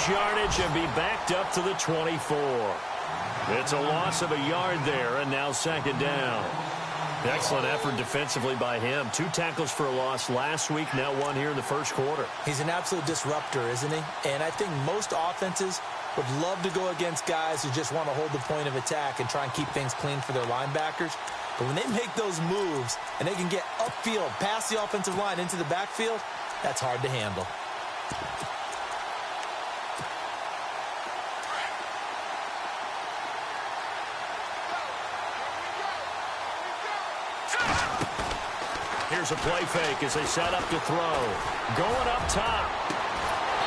lose yardage and be backed up to the 24. It's a loss of a yard there, and now second down. Excellent effort defensively by him. 2 tackles for a loss last week, now 1 here in the first quarter. He's an absolute disruptor, isn't he? And I think most offenses would love to go against guys who just want to hold the point of attack and try and keep things clean for their linebackers. But when they make those moves and they can get upfield, past the offensive line into the backfield, that's hard to handle. Here's a play fake as they set up to throw. Going up top.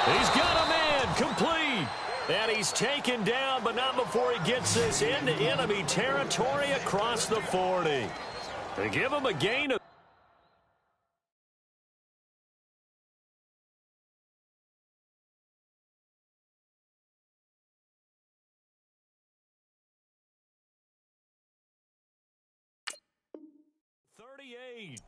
He's got a man complete. And he's taken down, but not before he gets this into enemy territory across the 40. They give him a gain of 38.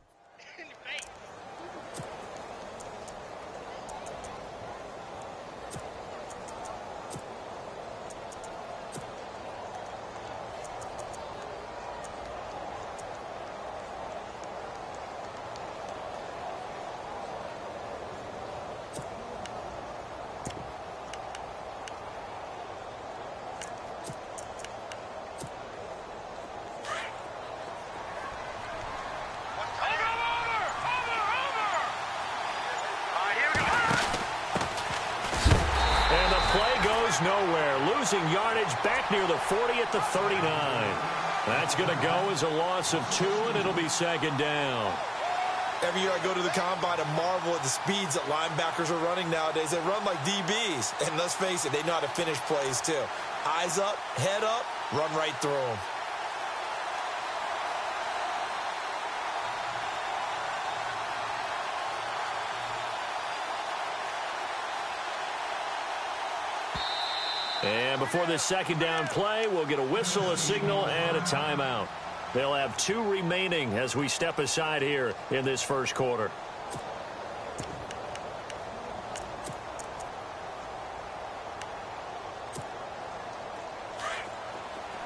Nowhere, losing yardage back near the 40 at the 39. That's going to go as a loss of 2, and it'll be second down. Every year I go to the combine and marvel at the speeds that linebackers are running nowadays. They run like DBs, and let's face it, they know how to finish plays too. Eyes up, head up, run right through them. And before this second down play, we'll get a whistle, a signal, and a timeout. They'll have 2 remaining as we step aside here in this first quarter.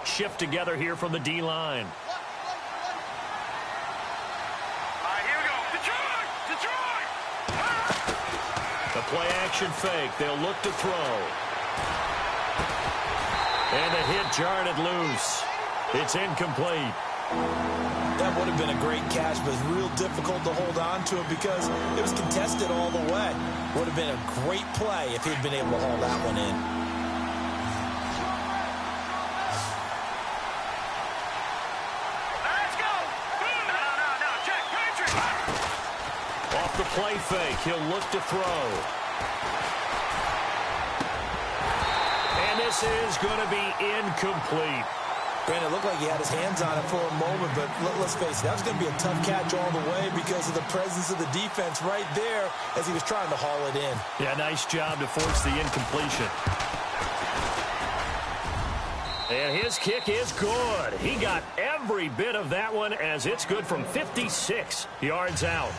Shift together here from the D-line. Here we go. Detroit! The play action fake. They'll look to throw. And the hit jarred it loose. It's incomplete. That would have been a great catch, but it's real difficult to hold on to it because it was contested all the way. Would have been a great play if he'd been able to haul that one in. Let's go! No, check, Patrick! Off the play fake, he'll look to throw. This is going to be incomplete. Brandon, it looked like he had his hands on it for a moment, but let's face it, that was going to be a tough catch all the way because of the presence of the defense right there as he was trying to haul it in. Yeah, nice job to force the incompletion. And his kick is good. He got every bit of that one as it's good from 56 yards out.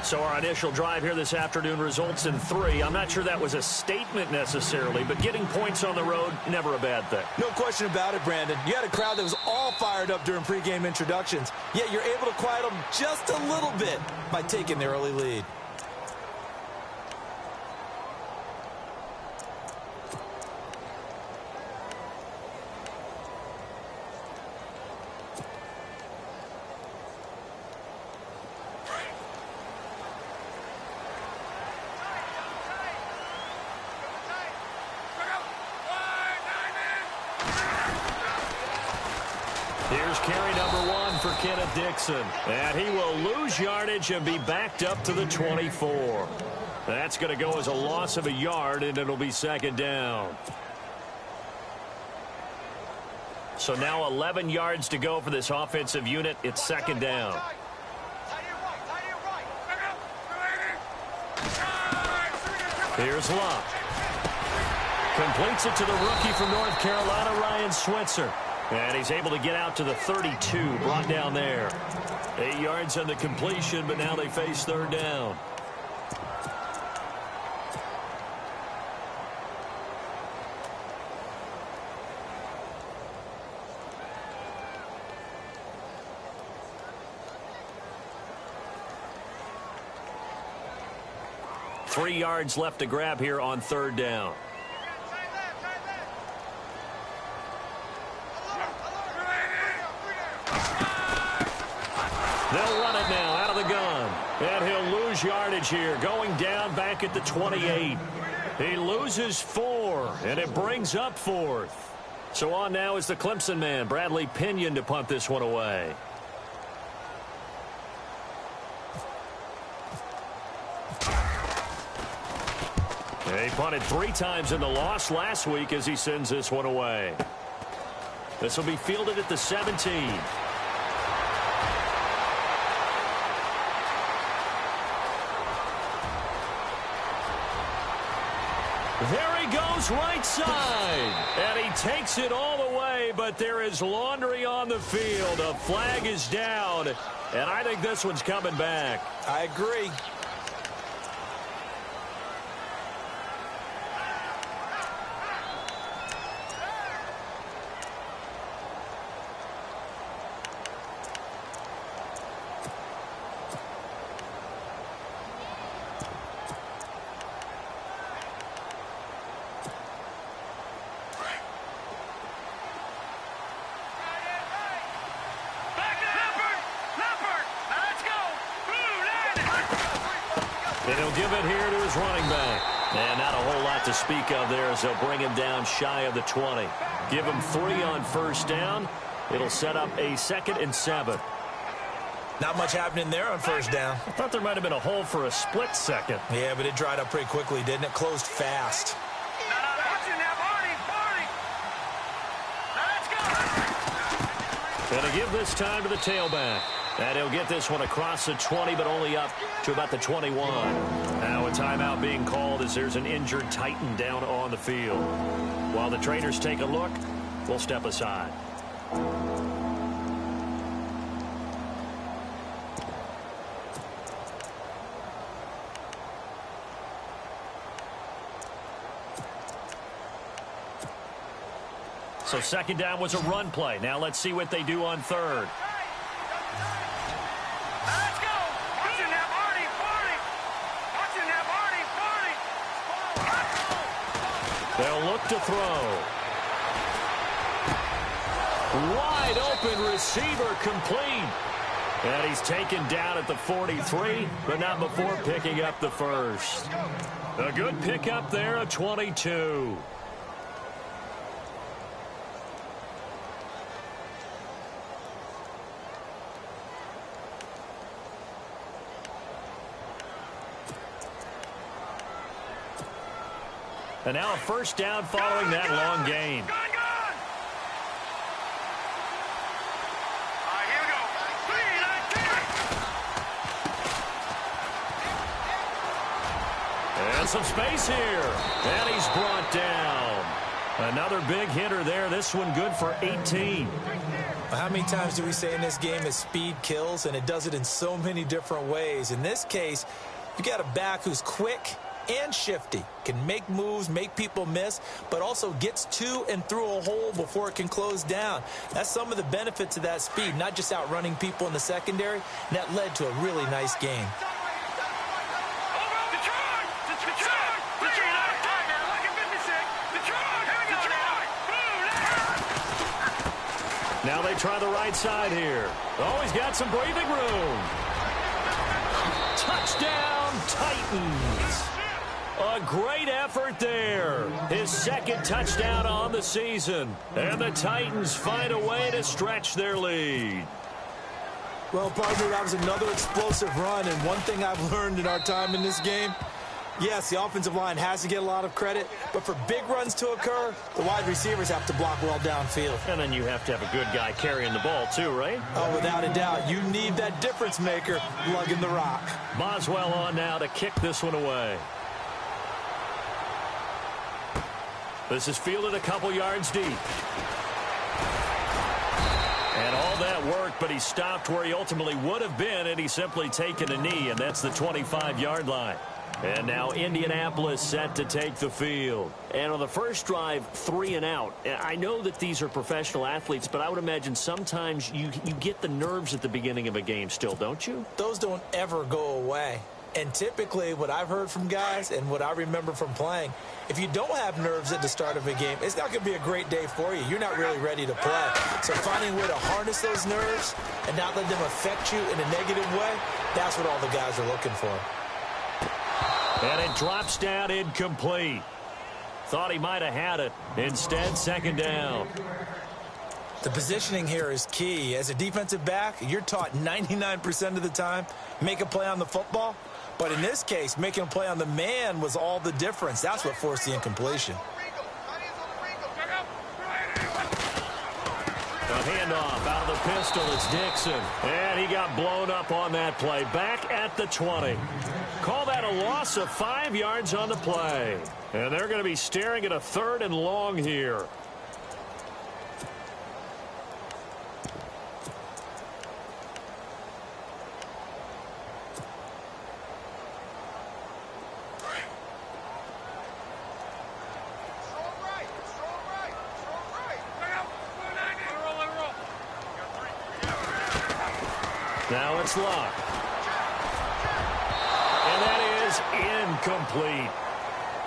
So our initial drive here this afternoon results in 3. I'm not sure that was a statement necessarily, but getting points on the road, never a bad thing. No question about it, Brandon. You had a crowd that was all fired up during pregame introductions, yet you're able to quiet them just a little bit by taking the early lead. Here's carry number 1 for Kenneth Dixon. And he will lose yardage and be backed up to the 24. That's going to go as a loss of a yard, and it'll be second down. So now 11 yards to go for this offensive unit. It's second down. Here's Luck. Completes it to the rookie from North Carolina, Ryan Switzer. And he's able to get out to the 32, brought down there. 8 yards on the completion, but now they face third down. 3 yards left to grab here on 3rd down. They'll run it now out of the gun. And he'll lose yardage here, going down back at the 28. He loses 4, and it brings up 4th. So on now is the Clemson man, Bradley Pinion, to punt this one away. He punted 3 times in the loss last week as he sends this one away. This will be fielded at the 17. There he goes right side. And he takes it all the way, but there is laundry on the field. A flag is down, and I think this one's coming back. I agree. And he'll give it here to his running back. And not a whole lot to speak of there as they'll bring him down shy of the 20. Give him 3 on 1st down. It'll set up a 2nd and 7. Not much happening there on 1st down. I thought there might have been a hole for a split second. Yeah, but it dried up pretty quickly, didn't it? Closed fast. Going to give this time to the tailback. And he'll get this one across the 20, but only up to about the 21. Now a timeout being called as there's an injured Titan down on the field. While the trainers take a look, we'll step aside. So 2nd down was a run play. Now let's see what they do on 3rd. They'll look to throw. Wide open receiver complete. And he's taken down at the 43, but not before picking up the 1st. A good pickup there, a 22. And now a 1st down following that long gain. And some space here. And he's brought down. Another big hitter there. This one good for 18. How many times do we say in this game that speed kills, and it does it in so many different ways? In this case, you got a back who's quick and shifty, can make moves, make people miss, but also gets to and through a hole before it can close down. That's some of the benefits of that speed, not just outrunning people in the secondary, and that led to a really nice game. Now they try the right side here. Oh, he's got some breathing room. Touchdown, Titans. A great effort there. His 2nd touchdown on the season. And the Titans find a way to stretch their lead. Well, partner, that was another explosive run. And one thing I've learned in our time in this game, yes, the offensive line has to get a lot of credit, but for big runs to occur, the wide receivers have to block well downfield. And then you have to have a good guy carrying the ball too, right? Oh, without a doubt. You need that difference maker lugging the rock. Boswell on now to kick this one away. This is fielded a couple yards deep. And all that work, but he stopped where he ultimately would have been, and he's simply taken a knee, and that's the 25-yard line. And now Indianapolis set to take the field. And on the first drive, 3 and out. I know that these are professional athletes, but I would imagine sometimes you get the nerves at the beginning of a game still, don't you? Those don't ever go away. And typically what I've heard from guys and what I remember from playing, if you don't have nerves at the start of a game, it's not going to be a great day for you. You're not really ready to play. So finding a way to harness those nerves and not let them affect you in a negative way, that's what all the guys are looking for. And it drops down incomplete. Thought he might have had it. Instead, second down. The positioning here is key. As a defensive back, you're taught 99% of the time, make a play on the football. But in this case, making a play on the man was all the difference. That's what forced the incompletion. A handoff out of the pistol. It's Dixon. And he got blown up on that play. Back at the 20. Call that a loss of 5 yards on the play. And they're going to be staring at a 3rd and long here. Now it's locked. And that is incomplete.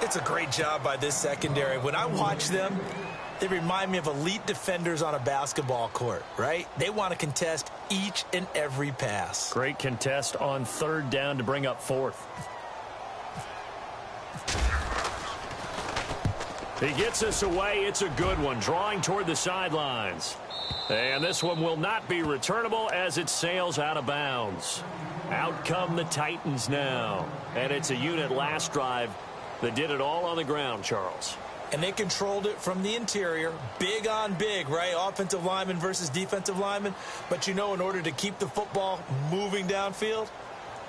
It's a great job by this secondary. When I watch them, they remind me of elite defenders on a basketball court, right? They want to contest each and every pass. Great contest on 3rd down to bring up 4th. He gets us away. It's a good one, drawing toward the sidelines. And this one will not be returnable as it sails out of bounds. Out come the Titans now. And it's a unit last drive that did it all on the ground, Charles. And they controlled it from the interior. Big on big, right? Offensive lineman versus defensive lineman. But you know, in order to keep the football moving downfield,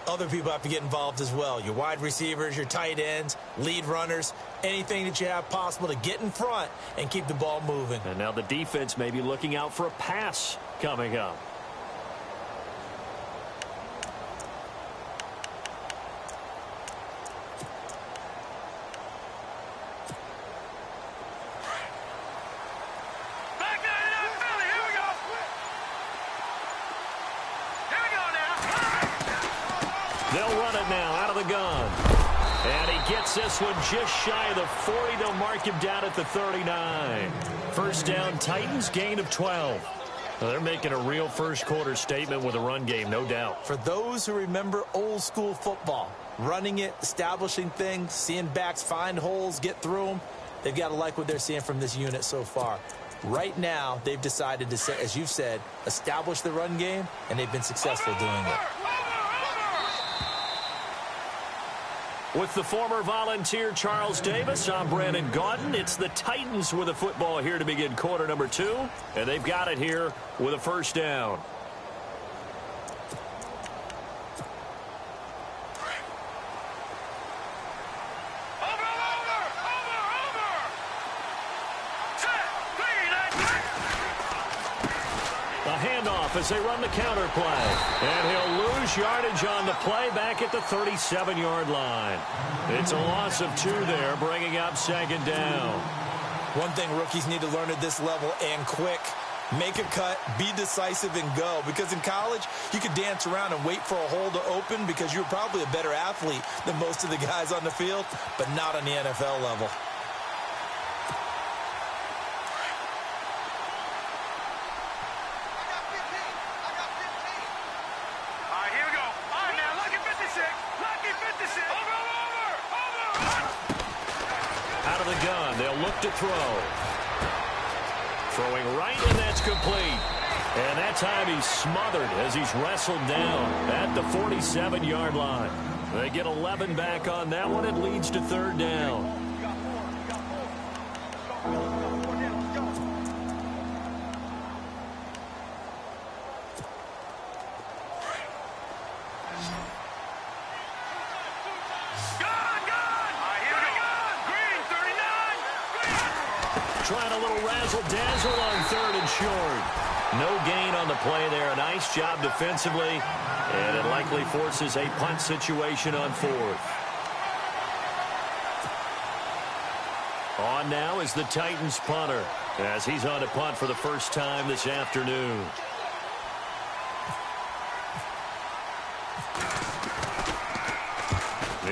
other people have to get involved as well. Your wide receivers, your tight ends, lead runners, anything that you have possible to get in front and keep the ball moving. And now the defense may be looking out for a pass coming up. They'll run it now out of the gun. And he gets this one just shy of the 40. They'll mark him down at the 39. First down, Titans, gain of 12. Well, they're making a real first-quarter statement with a run game, no doubt. For those who remember old-school football, running it, establishing things, seeing backs find holes, get through them, they've got to like what they're seeing from this unit so far. Right now, they've decided to, as you've said, establish the run game, and they've been successful doing it. With the former Volunteer Charles Davis, I'm Brandon Gaudin. It's the Titans with the football here to begin quarter number 2, and they've got it here with a first down. As they run the counter play. And he'll lose yardage on the play back at the 37-yard line. It's a loss of 2 there, bringing up second down. One thing rookies need to learn at this level, and quick, make a cut, be decisive, and go. Because in college, you could dance around and wait for a hole to open because you're probably a better athlete than most of the guys on the field, but not on the NFL level. To throw. Throwing right, and that's complete. And that time he's smothered as he's wrestled down at the 47-yard line. They get 11 back on that one. It leads to 3rd down. Trying a little razzle-dazzle on 3rd and short. No gain on the play there. Nice job defensively. And it likely forces a punt situation on 4th. On now is the Titans punter as he's on to punt for the first time this afternoon.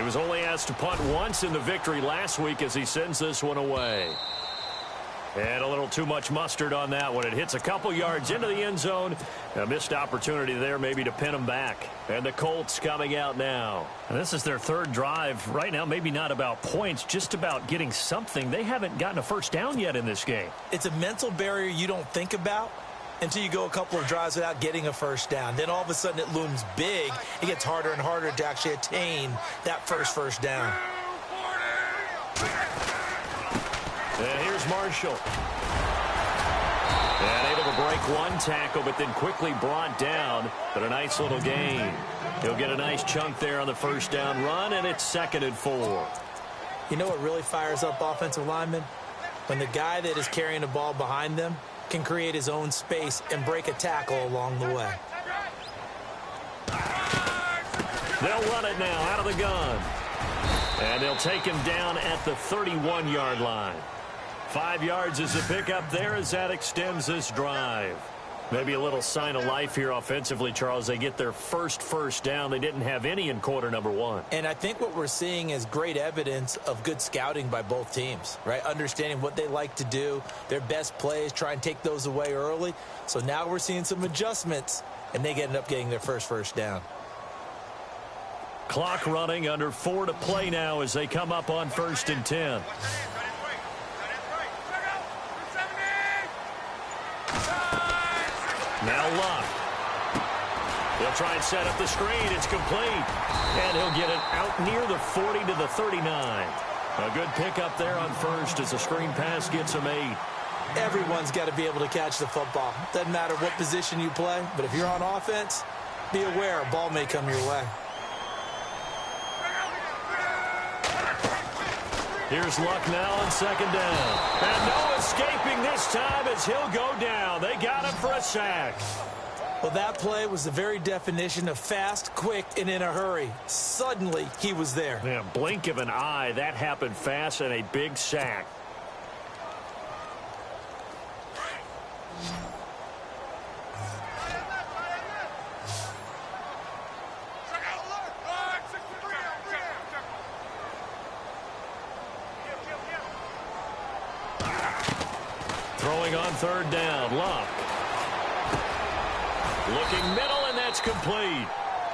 was only asked to punt once in the victory last week as he sends this one away. And a little too much mustard on that one. It hits a couple yards into the end zone. A missed opportunity there maybe to pin them back. And the Colts coming out now. And this is their third drive. Right now, maybe not about points, just about getting something. They haven't gotten a first down yet in this game. It's a mental barrier you don't think about until you go a couple of drives without getting a first down. Then all of a sudden it looms big. It gets harder and harder to actually attain that first down. And here's Marshall. And able to break one tackle, but then quickly brought down. But a nice little gain. He'll get a nice chunk there on the first down run, and it's 2nd and 4. You know what really fires up offensive linemen? When the guy that is carrying the ball behind them can create his own space and break a tackle along the way. They'll run it now out of the gun. And they'll take him down at the 31-yard line. 5 yards is a pickup there as that extends this drive. Maybe a little sign of life here offensively, Charles. They get their first down. They didn't have any in quarter number 1. And I think what we're seeing is great evidence of good scouting by both teams, right? Understanding what they like to do, their best plays, try and take those away early. So now we're seeing some adjustments, and they end up getting their first down. Clock running, under 4 to play now as they come up on 1st and 10. Now Luck. He'll try and set up the screen. It's complete. And he'll get it out near the 40 to the 39. A good pickup there on 1st as the screen pass gets him 8. Everyone's got to be able to catch the football. Doesn't matter what position you play, but if you're on offense, be aware a ball may come your way. Here's Luck now on 2nd down. And no escaping this time as he'll go down. They got him for a sack. Well, that play was the very definition of fast, quick, and in a hurry. Suddenly, he was there. Man, blink of an eye. That happened fast and a big sack. Throwing on 3rd down, Luck. Looking middle, and that's complete.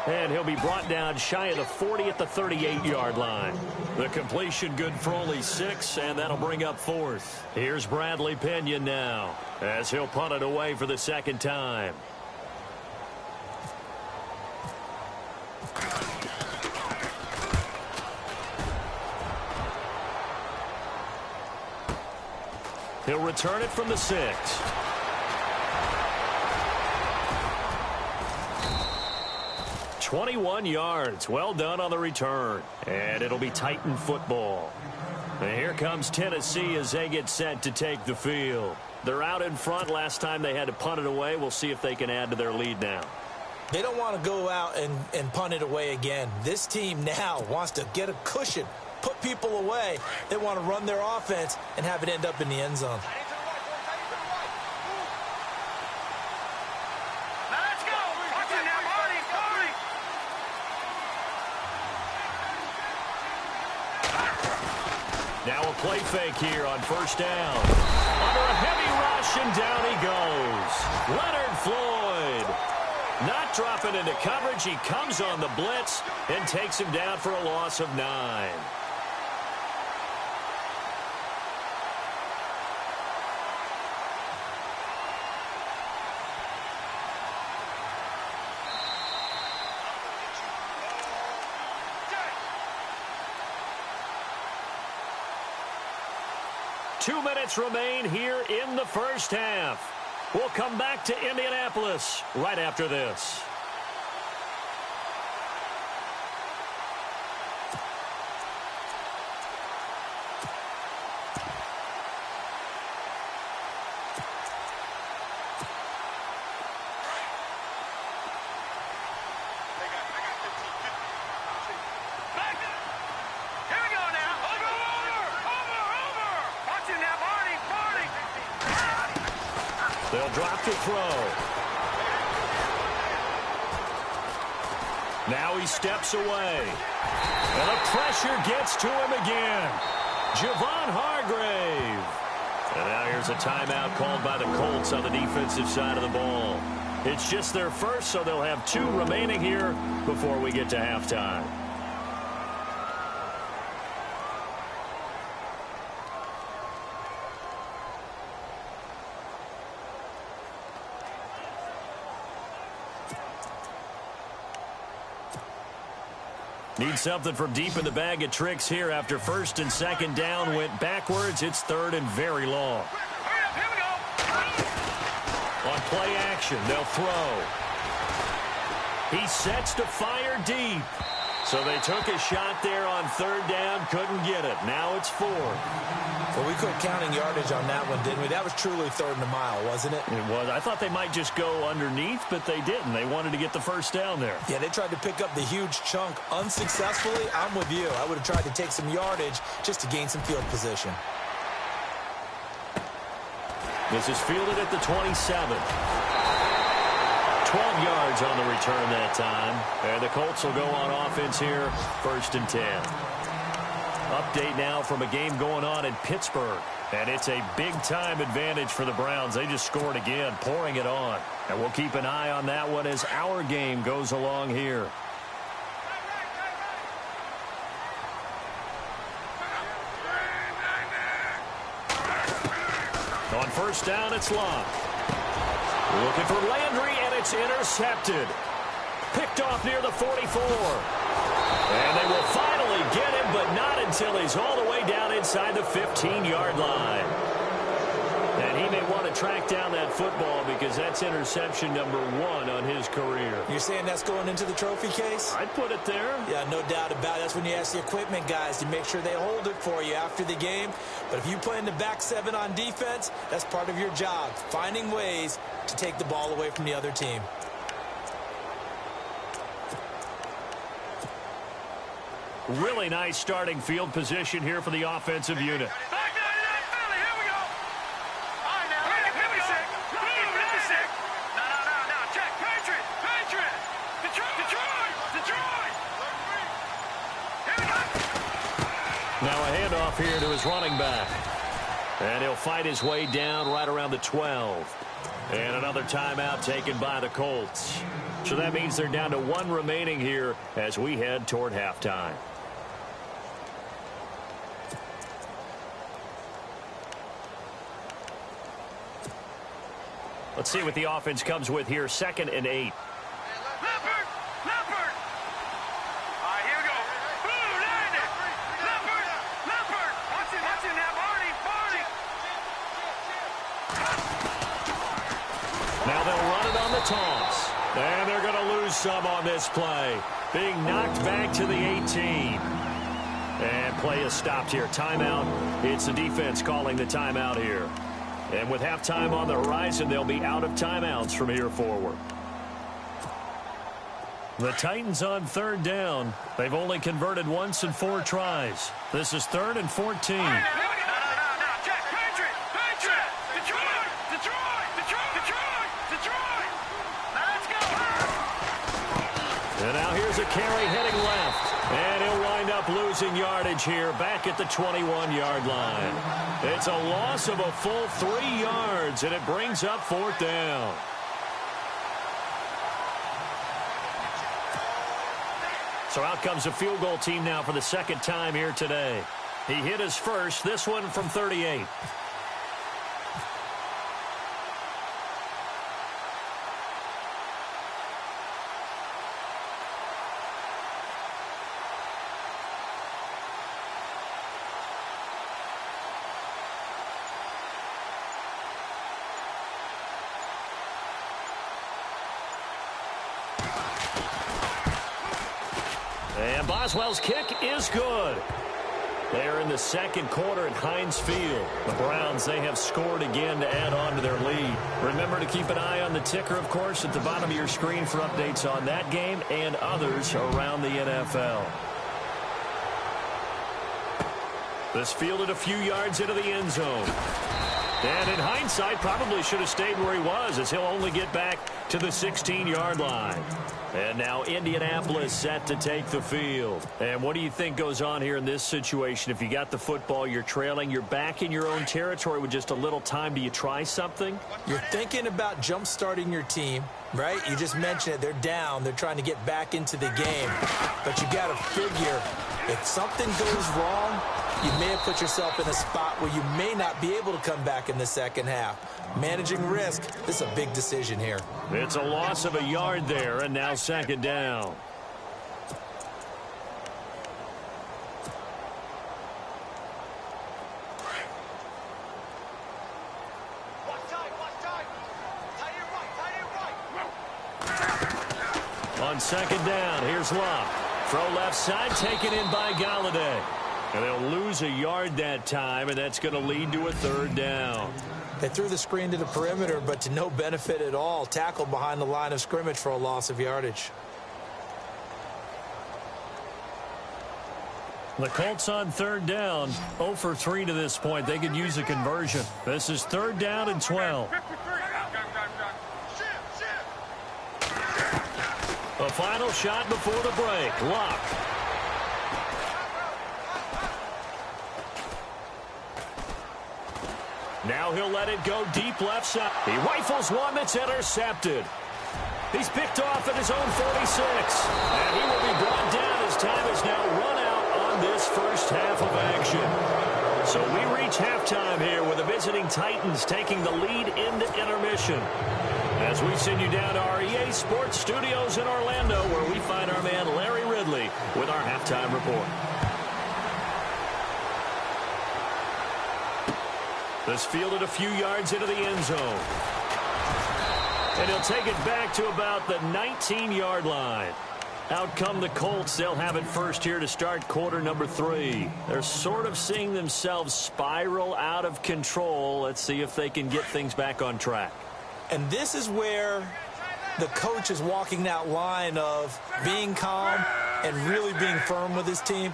And he'll be brought down shy of the 40 at the 38-yard line. The completion good for only 6, and that'll bring up 4th. Here's Bradley Pinion now as he'll punt it away for the 2nd time. He'll return it from the 6. "21 yards. Well done on the return. And it'll be Titan football. And here comes Tennessee as they get set to take the field. They're out in front. Last time they had to punt it away. We'll see if they can add to their lead now. They don't want to go out and punt it away again. This team now wants to get a cushion, put people away. They want to run their offense and have it end up in the end zone. Let's go. Watch it now, Marty. Now a play fake here on 1st down. Under a heavy rush, and down he goes. Leonard Floyd. Not dropping into coverage. He comes on the blitz and takes him down for a loss of 9. Two minutes remain here in the first half. We'll come back to Indianapolis right after this. They'll drop to throw. Now he steps away. And the pressure gets to him again. Javon Hargrave. And now here's a timeout called by the Colts on the defensive side of the ball. It's just their first, so they'll have 2 remaining here before we get to halftime. Need something from deep in the bag of tricks here after first and second down went backwards. It's third and very long. Here we go. On play action, they'll throw. He sets to fire deep. So they took a shot there on third down, couldn't get it. Now it's 4. Well, we quit counting yardage on that one, didn't we? That was truly third and a mile, wasn't it? It was. I thought they might just go underneath, but they didn't. They wanted to get the first down there. Yeah, they tried to pick up the huge chunk unsuccessfully. I'm with you. I would have tried to take some yardage just to gain some field position. This is fielded at the 27. 12 yards on the return that time. And the Colts will go on offense here, first and 10. Update now from a game going on in Pittsburgh. And it's a big-time advantage for the Browns. They just scored again, pouring it on. And we'll keep an eye on that one as our game goes along here. On first down, it's Locke. Looking for Landry, and it's intercepted. Picked off near the 44. And they will finally get him, but not until he's all the way down inside the 15-yard line. And he may want to track down that football because that's interception number 1 on his career. You're saying that's going into the trophy case? I'd put it there. Yeah, no doubt about it. That's when you ask the equipment guys to make sure they hold it for you after the game. But if you play in the back 7 on defense, that's part of your job, finding ways to take the ball away from the other team. Really nice starting field position here for the offensive unit. Now a handoff here to his running back. And he'll fight his way down right around the 12. And another timeout taken by the Colts. So that means they're down to 1 remaining here as we head toward halftime. Let's see what the offense comes with here. 2nd and 8. Now they'll run it on the toss. And they're going to lose some on this play. Being knocked back to the 18. And play is stopped here. Timeout. It's the defense calling the timeout here. And with halftime on the horizon, they'll be out of timeouts from here forward. The Titans on third down. They've only converted once in 4 tries. This is 3rd and 14. And now here's a carry heading left. And he'll wind up losing yardage here back at the 21-yard line. It's a loss of a full 3 yards, and it brings up 4th down. So out comes the field goal team now for the 2nd time here today. He hit his first, this one from 38. And Boswell's kick is good. They're in the 2nd quarter at Heinz Field. The Browns, they have scored again to add on to their lead. Remember to keep an eye on the ticker, of course, at the bottom of your screen for updates on that game and others around the NFL. This fielded a few yards into the end zone. And in hindsight, probably should have stayed where he was, as he'll only get back to the 16-yard line. And now Indianapolis set to take the field. And what do you think goes on here in this situation? If you got the football, you're trailing, you're back in your own territory with just a little time. Do you try something? You're thinking about jump-starting your team, right? You just mentioned it. They're down. They're trying to get back into the game. But you got to figure, if something goes wrong, you may have put yourself in a spot where you may not be able to come back in the second half. Managing risk, this is a big decision here. It's a loss of a yard there, and now second down. On second down, here's Luck. Throw left side, taken in by Galladay. And they'll lose a yard that time, and that's going to lead to a third down. They threw the screen to the perimeter, but to no benefit at all. Tackled behind the line of scrimmage for a loss of yardage. The Colts on third down, 0 for 3 to this point. They could use a conversion. This is third down and 12. A final shot before the break. Luck. Now he'll let it go deep left side. He rifles one that's intercepted. He's picked off at his own 46. And he will be brought down as time is now run out on this first half of action. So we reach halftime here with the visiting Titans taking the lead into intermission. As we send you down to our EA Sports Studios in Orlando, where we find our man Larry Ridley with our halftime report. This fielded a few yards into the end zone. And he'll take it back to about the 19-yard line. Out come the Colts. They'll have it first here to start quarter number 3. They're sort of seeing themselves spiral out of control. Let's see if they can get things back on track. And this is where the coach is walking that line of being calm and really being firm with his team.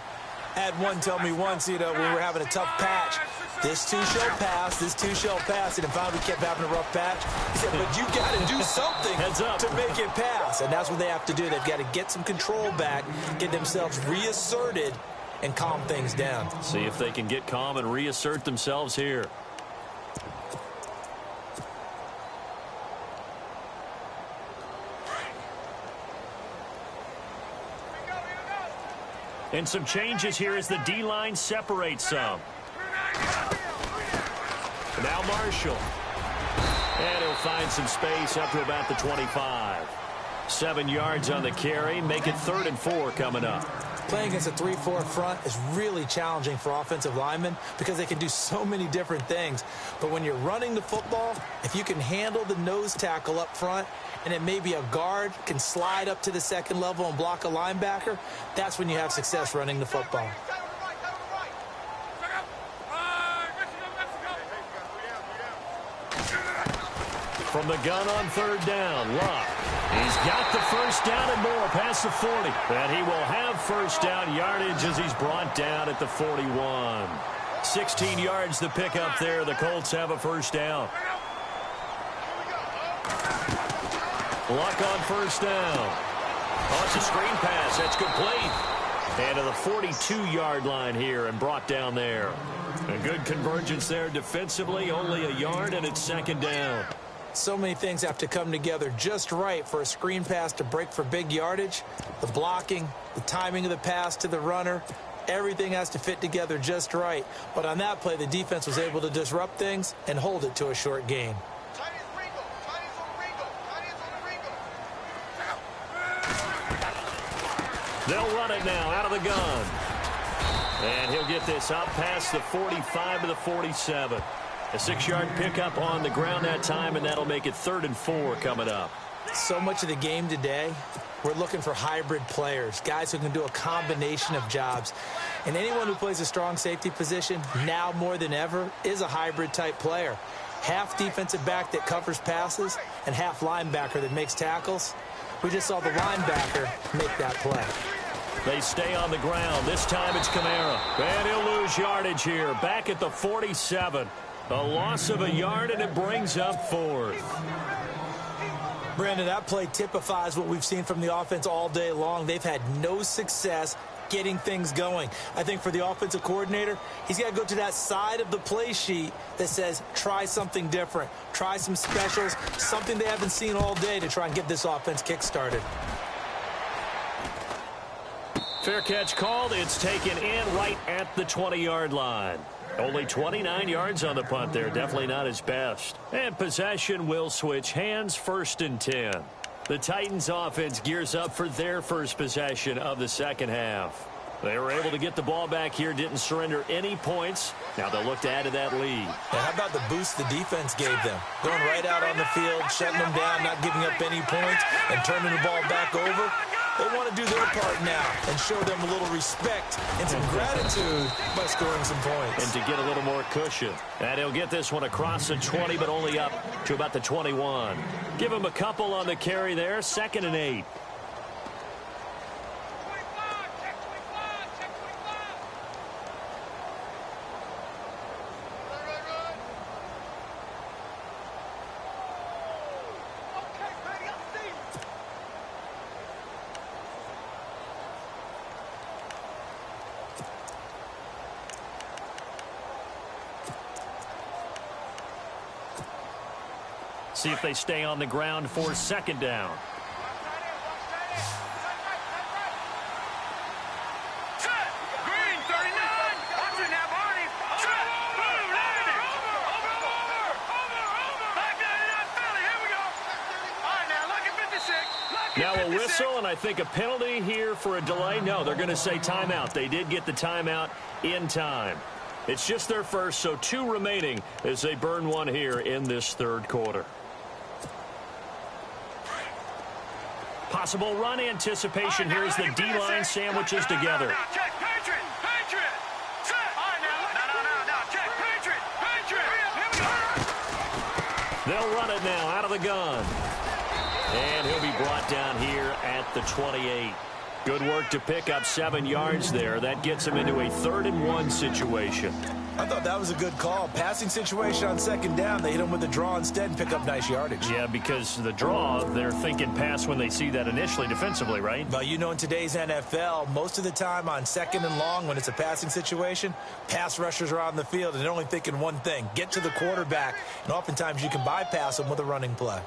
I had one tell me once, when we were having a tough patch, this too shall pass, this too shall pass. And finally we kept having a rough patch. He said, but you got to do something to make it pass. And that's what they have to do. They've got to get some control back, get themselves reasserted, and calm things down. See if they can get calm and reassert themselves here. And some changes here as the D-line separates some. Now Marshall. And he'll find some space up to about the 25. 7 yards on the carry. Make it 3rd and 4 coming up. Playing against a 3-4 front is really challenging for offensive linemen because they can do so many different things. But when you're running the football, if you can handle the nose tackle up front, and then maybe a guard can slide up to the second level and block a linebacker, that's when you have success running the football. From the gun on third down, Luck. He's got the first down and more past the 40. And he will have first down yardage as he's brought down at the 41. 16 yards to pick up there. The Colts have a first down. Luck on first down. Oh, it's a screen pass. That's complete. And to the 42-yard line here and brought down there. A good convergence there defensively. Only a yard, and it's second down. So many things have to come together just right for a screen pass to break for big yardage. The blocking, the timing of the pass to the runner, everything has to fit together just right. But on that play, the defense was able to disrupt things and hold it to a short gain. They'll run it now out of the gun. And he'll get this up past the 45 to the 47. A 6-yard pickup on the ground that time, and that'll make it 3rd and 4 coming up. So much of the game today, we're looking for hybrid players, guys who can do a combination of jobs. And anyone who plays a strong safety position, now more than ever, is a hybrid-type player. Half defensive back that covers passes and half linebacker that makes tackles. We just saw the linebacker make that play. They stay on the ground. This time it's Kamara. And he'll lose yardage here. Back at the 47. A loss of a yard, and it brings up fourth. Brandon, that play typifies what we've seen from the offense all day long. They've had no success getting things going. I think for the offensive coordinator, he's got to go to that side of the play sheet that says, try something different. Try some specials, something they haven't seen all day to try and get this offense kick-started. Fair catch called. It's taken in right at the 20-yard line. Only 29 yards on the punt there. Definitely not his best. And possession will switch hands, 1st and 10. The Titans offense gears up for their first possession of the second half. They were able to get the ball back here, didn't surrender any points. Now they'll look to add to that lead. And how about the boost the defense gave them? Going right out on the field, shutting them down, not giving up any points, and turning the ball back over. They want to do their part now and show them a little respect and some gratitude by scoring some points. And to get a little more cushion. And he'll get this one across the 20, but only up to about the 21. Give him a couple on the carry there, 2nd and 8. See if they stay on the ground for 2nd down. Green, 39. Watching now, Barney. Back down to that Philly. Here we go. All right, now, look at 56. Now a whistle, and I think a penalty here for a delay. No, they're going to say timeout. They did get the timeout in time. It's just their first, so 2 remaining as they burn one here in this 3rd quarter. Possible run anticipation here as the D-line sandwiches together. Check, Patriot, Patriot. Set. All right, now, no, check, Patriot, Patriot. Here we go. They'll run it now out of the gun. And he'll be brought down here at the 28. Good work to pick up 7 yards there. That gets him into a 3rd and 1 situation. I thought that was a good call. Passing situation on 2nd down. They hit him with a draw instead and pick up nice yardage. Yeah, because the draw, they're thinking pass when they see that initially defensively, right? But you know, in today's NFL, most of the time on 2nd and long, when it's a passing situation, pass rushers are on the field and they're only thinking one thing, get to the quarterback. And oftentimes you can bypass them with a running play.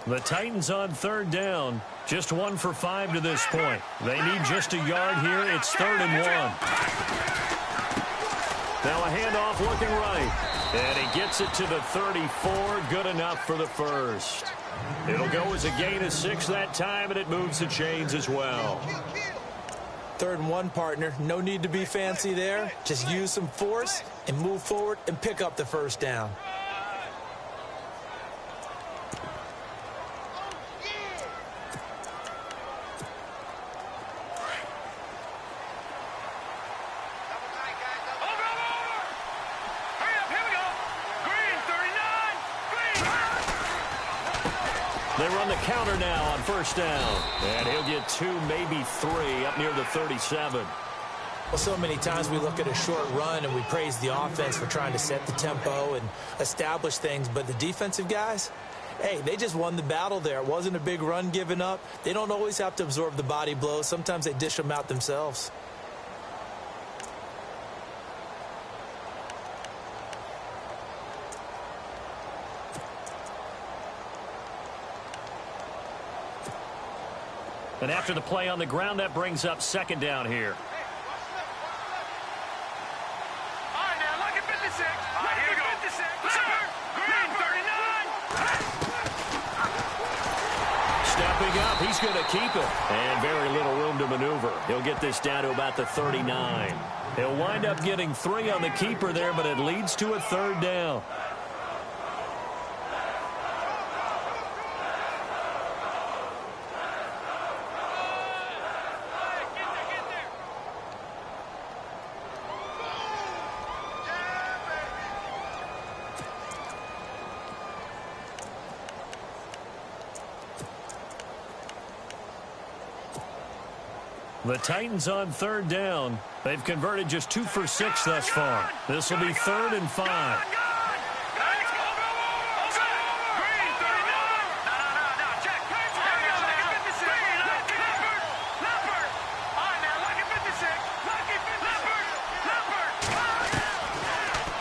The Titans on 3rd down. Just 1 for 5 to this point. They need just a yard here. It's 3rd and 1. Now a handoff looking right. And he gets it to the 34. Good enough for the first. It'll go as a gain of 6 that time, and it moves the chains as well. 3rd and 1, partner. No need to be fancy there. Just use some force and move forward and pick up the 1st down. They run the counter now on 1st down. And he'll get 2, maybe 3 up near the 37. Well, so many times we look at a short run and we praise the offense for trying to set the tempo and establish things. But the defensive guys, hey, they just won the battle there. It wasn't a big run given up. They don't always have to absorb the body blows. Sometimes they dish them out themselves. And after the play on the ground, that brings up 2nd down here. All right, now, look at 56. All right, here we go. 56. Green, 39. Stepping up, he's going to keep it. And very little room to maneuver. He'll get this down to about the 39. He'll wind up getting 3 on the keeper there, but it leads to a 3rd down. The Titans on third down. They've converted just 2 for 6 thus far. This will be 3rd and 5.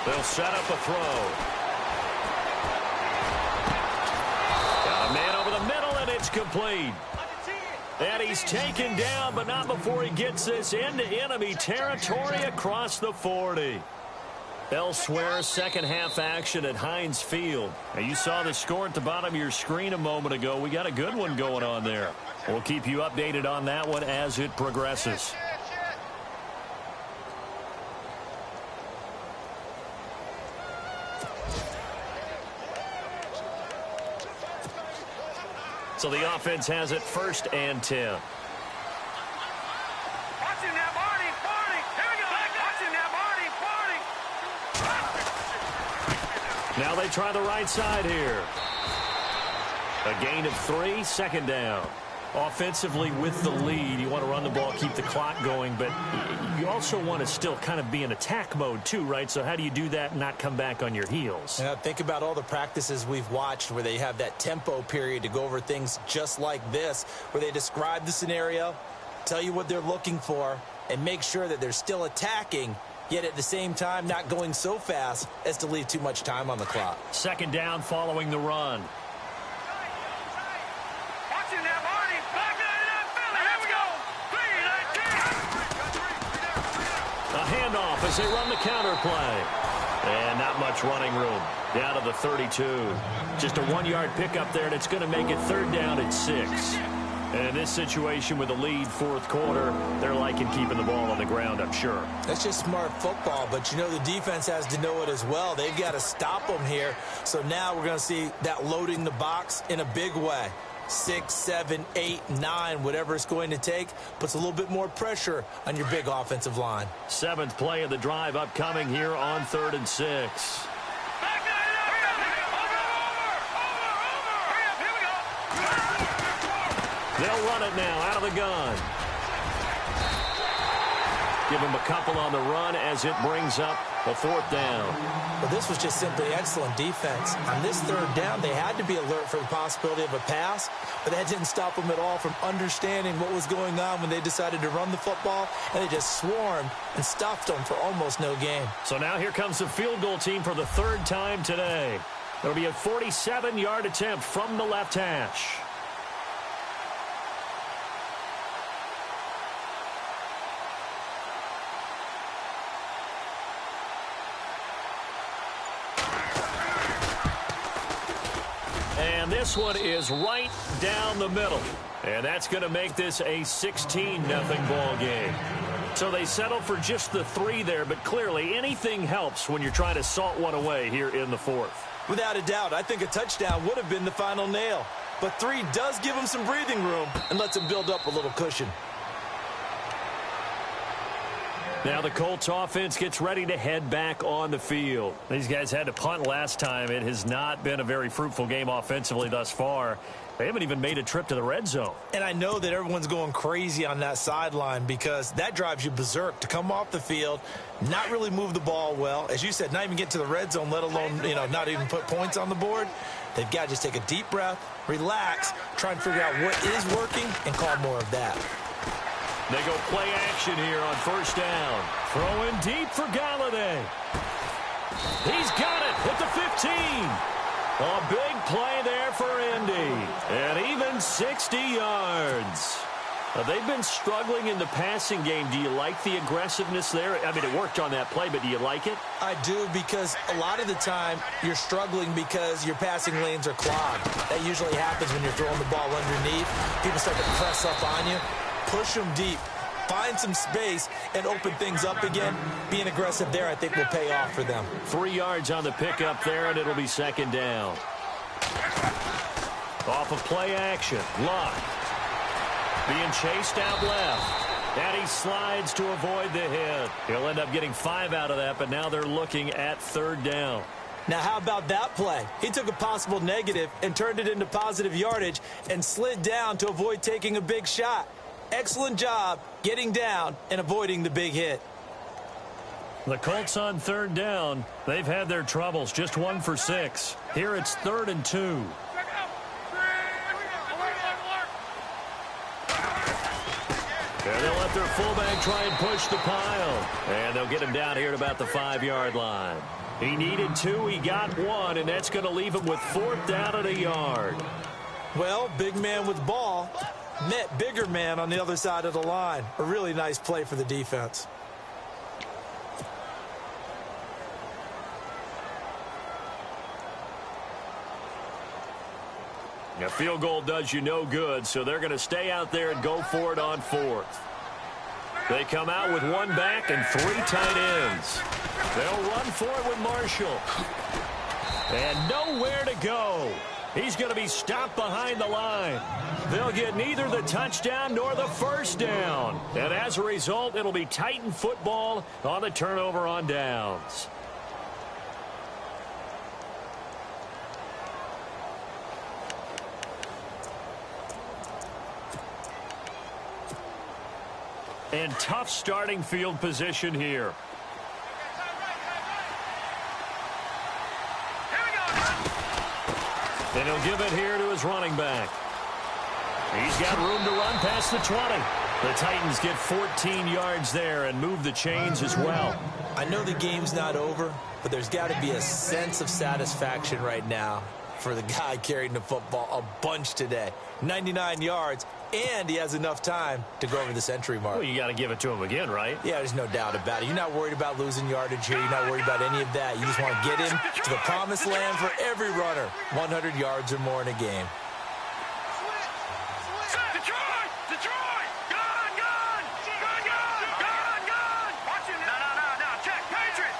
They'll set up a throw. Got a man over the middle, and it's complete. And he's taken down, but not before he gets this into enemy territory across the 40. Elsewhere, second half action at Heinz Field. Now, you saw the score at the bottom of your screen a moment ago. We got a good one going on there. We'll keep you updated on that one as it progresses. So the offense has it 1st and 10. Now they try the right side here. A gain of 3, 2nd down. Offensively with the lead, you want to run the ball, keep the clock going, but you also want to still kind of be in attack mode too, right? So how do you do that and not come back on your heels? Yeah, think about all the practices we've watched where they have that tempo period to go over things just like this, where they describe the scenario, tell you what they're looking for, and make sure that they're still attacking, yet at the same time not going so fast as to leave too much time on the clock. 2nd down following the run. A handoff as they run the counter play. And not much running room. Down to the 32. Just a 1-yard pickup there, and it's going to make it 3rd down at 6. And in this situation with a lead 4th quarter, they're liking keeping the ball on the ground, I'm sure. That's just smart football, but you know the defense has to know it as well. They've got to stop them here. So now we're going to see that loading the box in a big way. 6, 7, 8, 9, whatever it's going to take, puts a little bit more pressure on your big offensive line. 7th play of the drive upcoming here on 3rd and 6. They'll run it now out of the gun. Give them a couple on the run as it brings up a 4th down. Well, this was just simply excellent defense. On this 3rd down, they had to be alert for the possibility of a pass, but that didn't stop them at all from understanding what was going on when they decided to run the football, and they just swarmed and stuffed them for almost no gain. So now here comes the field goal team for the 3rd time today. There'll be a 47-yard attempt from the left hash. And this one is right down the middle. And that's going to make this a 16-0 ball game. So they settle for just the 3 there, but clearly anything helps when you're trying to salt one away here in the 4th. Without a doubt, I think a touchdown would have been the final nail. But 3 does give them some breathing room and lets them build up a little cushion. Now the Colts offense gets ready to head back on the field. These guys had to punt last time. It has not been a very fruitful game offensively thus far. They haven't even made a trip to the red zone. And I know that everyone's going crazy on that sideline because that drives you berserk to come off the field, not really move the ball well. As you said, not even get to the red zone, let alone, not even put points on the board. They've got to just take a deep breath, relax, try and figure out what is working, and call more of that. They go play action here on 1st down. Throwing deep for Galladay. He's got it at the 15. A big play there for Indy. And even 60 yards. They've been struggling in the passing game. Do you like the aggressiveness there? I mean, it worked on that play, but do you like it? I do, because a lot of the time you're struggling because your passing lanes are clogged. That usually happens when you're throwing the ball underneath. People start to press up on you. Push them deep, find some space, and open things up again. Being aggressive there, I think, will pay off for them. 3 yards on the pickup there, and it'll be 2nd down. Off of play action. Luck. Being chased out left. And he slides to avoid the hit. He'll end up getting 5 out of that, but now they're looking at 3rd down. Now, how about that play? He took a possible negative and turned it into positive yardage and slid down to avoid taking a big shot. Excellent job getting down and avoiding the big hit. The Colts on third down. They've had their troubles, just 1 for 6. Here it's 3rd and 2. And they'll let their fullback try and push the pile. And they'll get him down here at about the 5-yard line. He needed 2, he got 1, and that's going to leave him with 4th down and a yard. Well, big man with ball met bigger man on the other side of the line. A really nice play for the defense. A field goal does you no good, so they're going to stay out there and go for it on 4th. They come out with 1 back and 3 tight ends. They'll run for it with Marshall. And nowhere to go. He's going to be stopped behind the line. They'll get neither the touchdown nor the first down. And as a result, it'll be Titan football on the turnover on downs. And tough starting field position here. And he'll give it here to his running back. He's got room to run past the 20. The Titans get 14 yards there and move the chains as well. I know the game's not over, but there's got to be a sense of satisfaction right now for the guy carrying the football a bunch today. 99 yards, and he has enough time to go over the century mark. Well, you got to give it to him again, right? Yeah, there's no doubt about it. You're not worried about losing yardage here. You're not worried about any of that. You just want to get him to the promised land for every runner. 100 yards or more in a game. Detroit! Gun! Watch it now. No. Check. Patriot!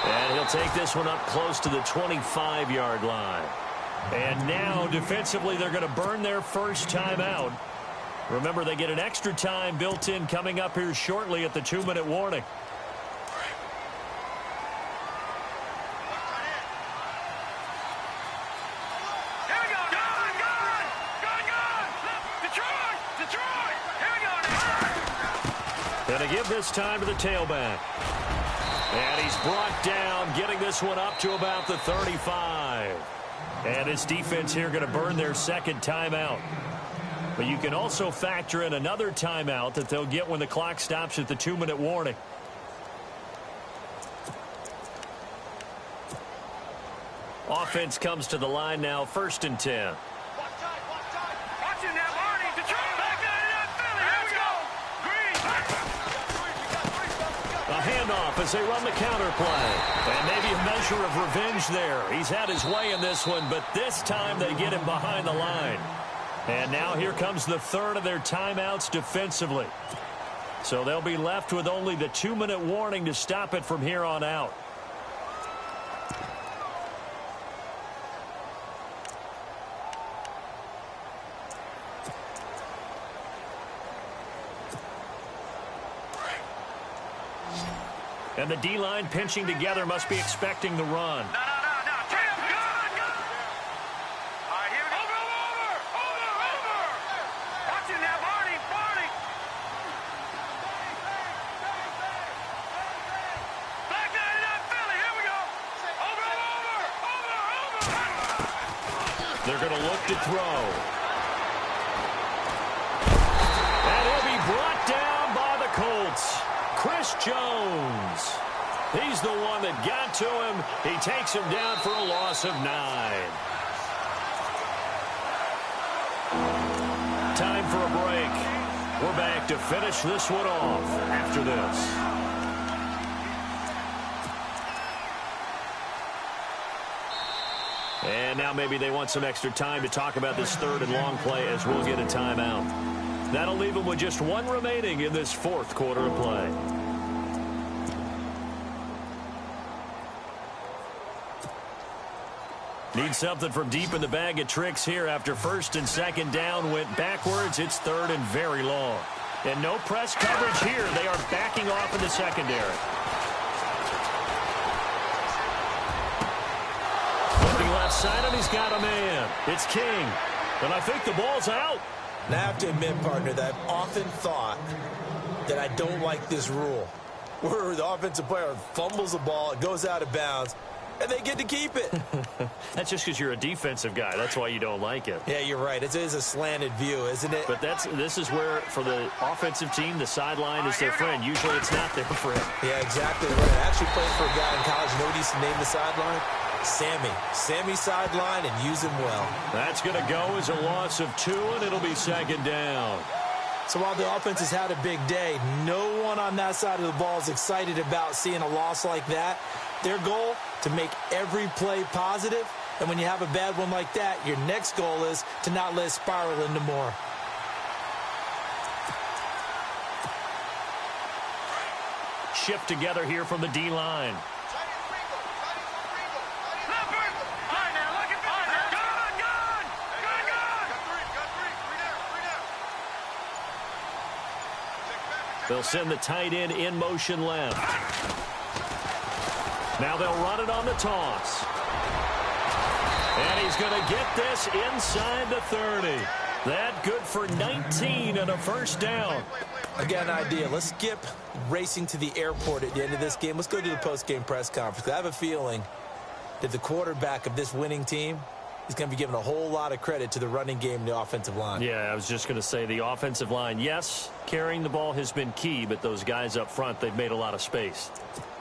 And he'll take this one up close to the 25-yard line. And now, defensively, they're going to burn their first timeout. Remember, they get an extra time built in coming up here shortly at the 2-minute warning. Here we go. Gun! Detroit! Here we go. Going to give this time to the tailback. And he's brought down, getting this one up to about the 35. And his defense here going to burn their second timeout. But you can also factor in another timeout that they'll get when the clock stops at the 2-minute warning. Offense comes to the line now, 1st and 10. Watch it now, Marty. Detroit! Back there, Philly. Here we go. A handoff as they run the counter play. And maybe a measure of revenge there. He's had his way in this one, but this time they get him behind the line. And now here comes the 3rd of their timeouts defensively. So they'll be left with only the 2-minute warning to stop it from here on out. And the D-line pinching together must be expecting the run. No. Check. Gun! All right, here we go. Over! Watch it now, Marty. Back there, Philly. Here we go. Over! They're going to look to throw. And he'll be brought down by the Colts. Chris Jones. He's the one that got to him. He takes him down for a loss of 9. Time for a break. We're back to finish this one off after this. And now maybe they want some extra time to talk about this 3rd and long play as we'll get a timeout. That'll leave them with just 1 remaining in this 4th quarter of play. Need something from deep in the bag of tricks here after 1st and 2nd down went backwards. It's 3rd and very long. And no press coverage here. They are backing off in the secondary. Left outside, and he's got a man. It's King. And I think the ball's out. And I have to admit, partner, that I've often thought that I don't like this rule, where the offensive player fumbles the ball, it goes out of bounds, and they get to keep it. That's just because you're a defensive guy. That's why you don't like it. Yeah, you're right. It is a slanted view, isn't it? But this is where, for the offensive team, the sideline is their friend. Usually it's not their friend. Yeah, exactly right. I actually played for a guy in college. You know what he used to name the sideline? Sammy. Sammy sideline, and use him well. That's going to go as a loss of 2, and it'll be second down. So while the offense has had a big day, no one on that side of the ball is excited about seeing a loss like that. Their goal, to make every play positive. And when you have a bad one like that, your next goal is to not let it spiral into more. Shift together here from the D-line. They'll send the tight end in motion left. Now they'll run it on the toss. And he's going to get this inside the 30. That good for 19 and a first down. I got an idea. Let's skip racing to the airport at the end of this game. Let's go to the post-game press conference. I have a feeling that the quarterback of this winning team is going to be given a whole lot of credit to the running game and the offensive line. Yeah, I was just going to say the offensive line, yes, carrying the ball has been key, but those guys up front, they've made a lot of space.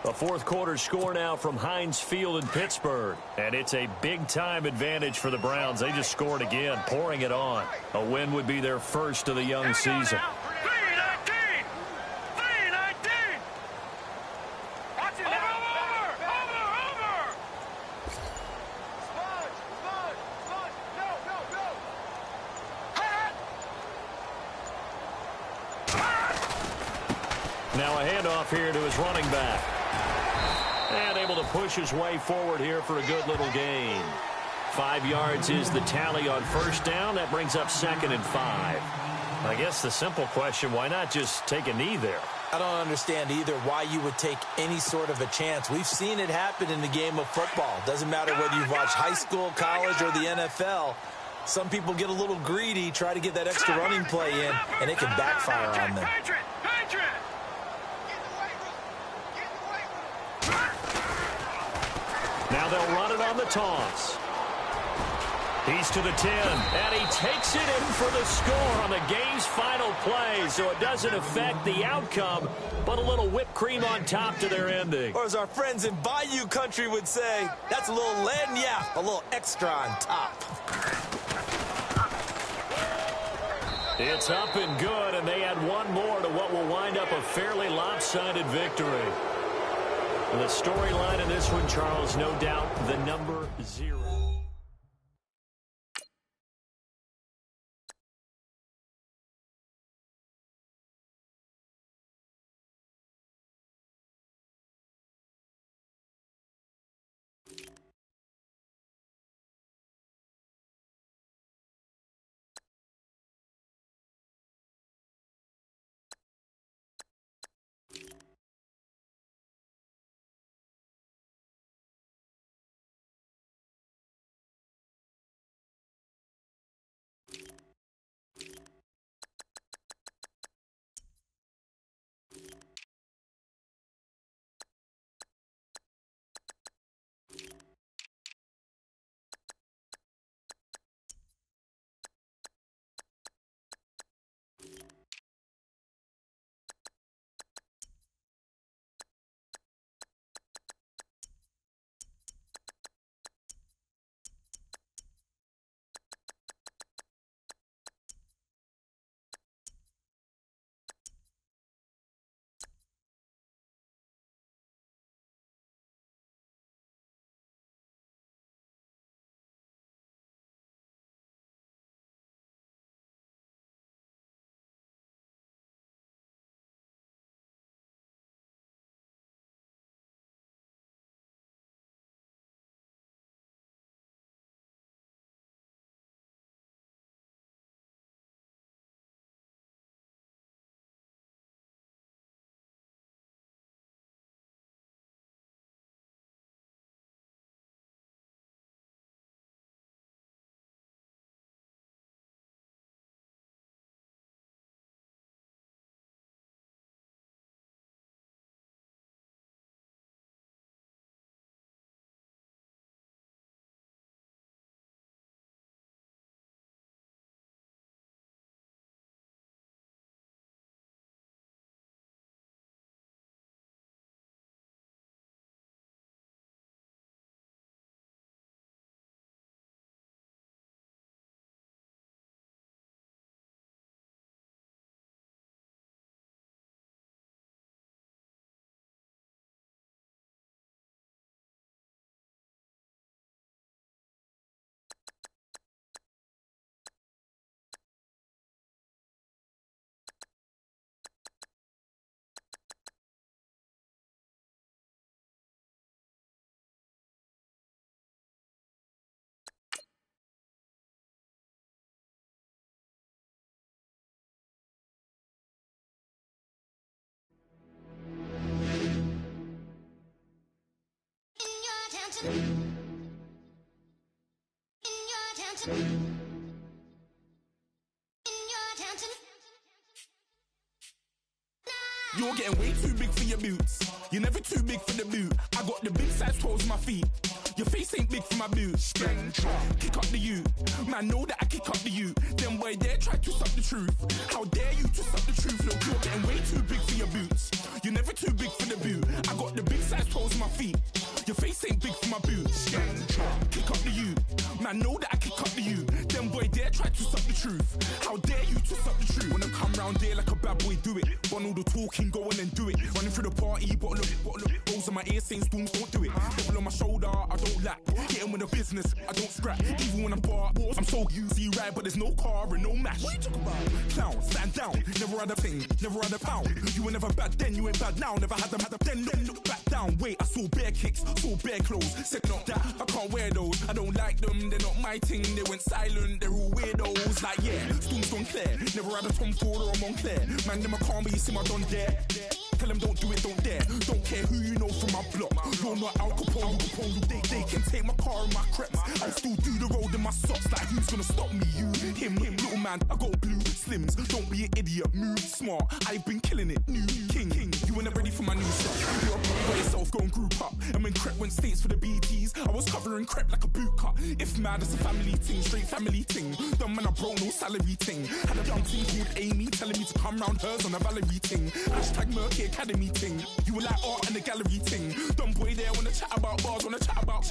A fourth quarter score now from Heinz Field in Pittsburgh. And it's a big-time advantage for the Browns. They just scored again, pouring it on. A win would be their first of the young season. Now a handoff here to his running back. And able to push his way forward here for a good little gain. 5 yards is the tally on first down. That brings up 2nd and 5. I guess the simple question, why not just take a knee there? I don't understand either why you would take any sort of a chance. We've seen it happen in the game of football. Doesn't matter whether you've watched high school, college, or the NFL. Some people get a little greedy, try to get that extra running play in, and it can backfire on them. Now they'll run it on the toss. He's to the 10, and he takes it in for the score on the game's final play, so it doesn't affect the outcome, but a little whipped cream on top to their ending. Or as our friends in Bayou country would say, that's a little lagniappe, a little extra on top. It's up and good, and they add one more to what will wind up a fairly lopsided victory. The storyline in this one, Charles, no doubt the number 0. You're getting way too big for your boots. You're never too big for the boot. I got the big size toes on my feet. Your face ain't big for my boots. Kick up the you. Man, know that I kick up the you. Then boy dare try to stop the truth. How dare you to stop the truth? Look, you're getting way too big for your boots. You're never too big for the boot. I got the big size toes on my feet. Your face ain't big for my boots. Kick up the you. Man, know that I kick up the you. Then boy dare try to stop the truth. How dare you to stop the truth? When I come round there like a bad boy, do it. Burn all the talking, go on and do it. Running through the party, bottle up. Rolls on my ear saying storms, don't do it. Double on my shoulder, I don't lack. Getting with the business, I don't scrap. Even when I'm bar, I'm so easy right, but there's no car and no match. What you talking about? Clown, stand down. Never had a thing, never had a pound. You were never bad then, you ain't bad now. Never had them, then look back down. Wait, I saw bare kicks, saw bare clothes. Said not that, I can't wear those. I don't like them, they're not my thing. They went silent, they're all weirdos. Like yeah, storms don't clear. Never had a Tom Ford or a Montclair. Man, them I can't be, you see my don dare. Tell them don't do it, don't dare. Don't care who you know from my block. You're not Al Capone, they can take my car and my creps. I'll still do the road in my socks. Like who's gonna stop me? You, him, little man. I got blue slims. Don't be an idiot, move smart. I've been killing it, new king. You weren't ready for my new stuff. You're up by yourself, go and group up. And when Crep went states for the BTs, I was covering Crep like a boot cut. If mad, it's a family ting, straight family ting. Dumb man, I broke no salary ting. Had a young thing called Amy telling me to come round hers on a Valerie ting. Hashtag Murky Academy ting. You were like art and the gallery ting. Dumb boy there wanna chat about bars, wanna chat about.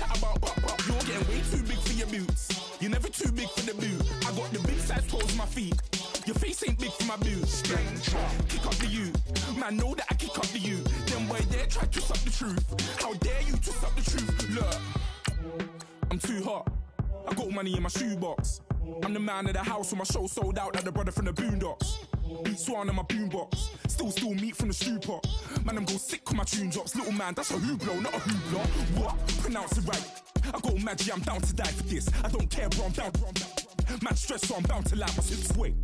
You're getting way too big for your boots. You're never too big for the boot. I got the big size toes on my feet. Your face ain't big for my boots. Kick up the you. Man, know that I kick up the you. Then boy dare try to stop the truth. How dare you to stop the truth? Look, I'm too hot. I got money in my shoebox. I'm the man of the house when my show sold out like the brother from the Boondocks. Beat Swan in my boombox. Still meat from the stew pot. Man, I'm go sick when my tune drops. Little man, that's a hooplo, not a hoopla. What? Pronounce it right. I got magic, I'm down to die for this. I don't care, bro, I'm down. Man stressed, so I'm bound to lie my hips. Wait,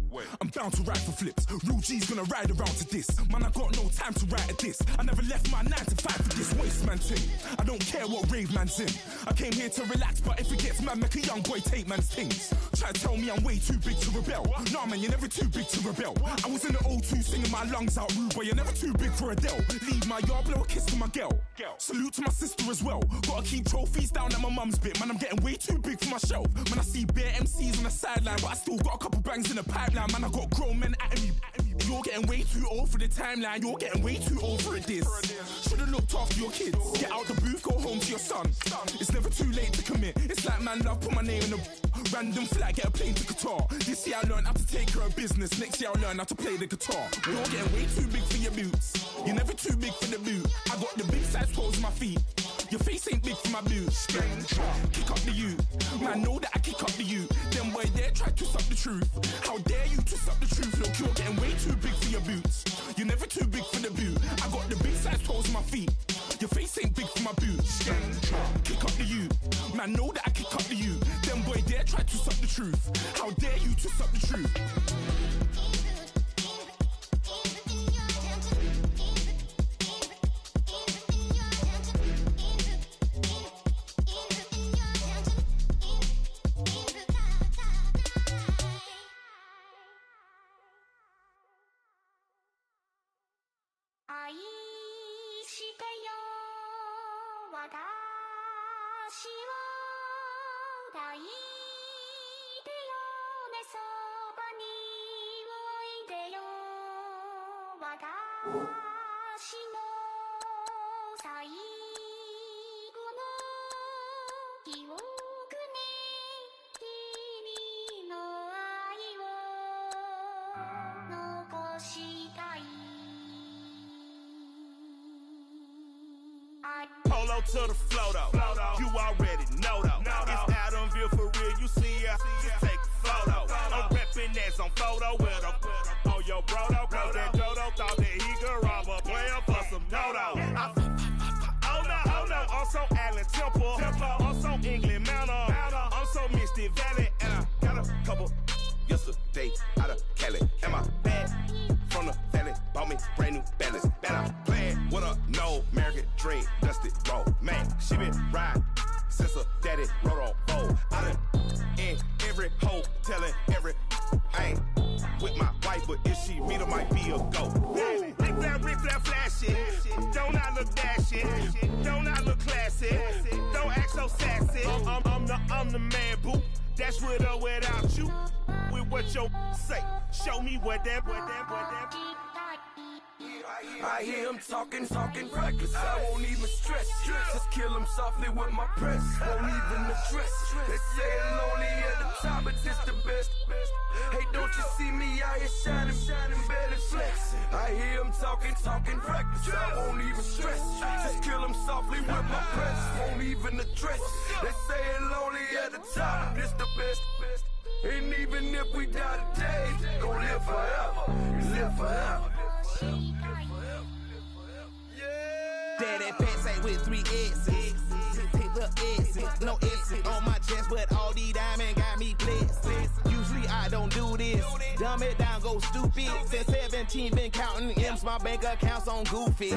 I'm bound to ride for flips. Real G's gonna ride around to this. Man, I got no time to write at this. I never left my 9 to 5 for this waste man thing. I don't care what rave man's in. I came here to relax, but if it gets mad, make a young boy take man's things. Try to tell me I'm way too big to rebel. Nah, man, you're never too big to rebel. I was in the O2 singing my lungs out rude, but you're never too big for Adele. Leave my yard, blow a kiss to my girl. Salute to my sister as well. Gotta keep trophies down at my mum's bit. Man, I'm getting way too big for my shelf. Man, I see bare MCs on the sideline, but I still got a couple bangs in the pipeline. Man, I got grown men at me. You're getting way too old for the timeline. You're getting way too old for this. Should've looked after your kids. Get out the booth, go home to your son. It's never too late to commit. It's like man love, put my name in a random flat, get a plane to Qatar. This year I learned how to take care of business. Next year I'll learn how to play the guitar. You're getting way too big for your boots. You're never too big for the boot. I got the big size toes on my feet. Your face ain't big for my boots. Kick up the you. Man, know that I kick up the you. Then boy dare try to stop the truth. How dare you to stop the truth? Look, you're getting way too big for your boots. You're never too big for the boot. I got the big size toes on my feet. Your face ain't big for my boots. Kick up the you. Man, know that I kick up the you. Then boy dare try to stop the truth. How dare you to stop the truth? Polo to the flow though, you already know though. It's Adamville for real, you see ya, just take a photo. I'm reppin' that's on photo with a on your bro though, cause that Jodo thought that he could rob a player for some no-no. Oh no, I'm so Allen Temple, I'm so England Manor, I'm so Misty Valley, and I got a couple yesterday out of Cali. And my bag from the valley bought me brand new balance. Bet I'm playing with a no American dream, dusty road. Man, she been riding Meter might be a go. Rick Flair flashing. Don't I look dashing? Don't I look classy? Don't act so sassy. I'm the man, boo. That's with or without you. With what your say. Show me what that. I hear him talking reckless. I won't even stress. Just kill him softly with my press. Won't even address. They say it's lonely at the top, but it's the best. Hey, don't you see me out here shining, barely flexing? I hear him talking reckless. I won't even stress. Just kill him softly with my press. Won't even address. They say it's lonely at the top, but it's the best. And even if we die today, gon' live forever. Live forever. Daddy pants ain't with 3 S's. Pick the S's, no S's on my chest, but all these diamonds got me blessed. Usually I don't do this. Dumb it down, go stupid. Since 17, been counting M's, my bank accounts on Goofy.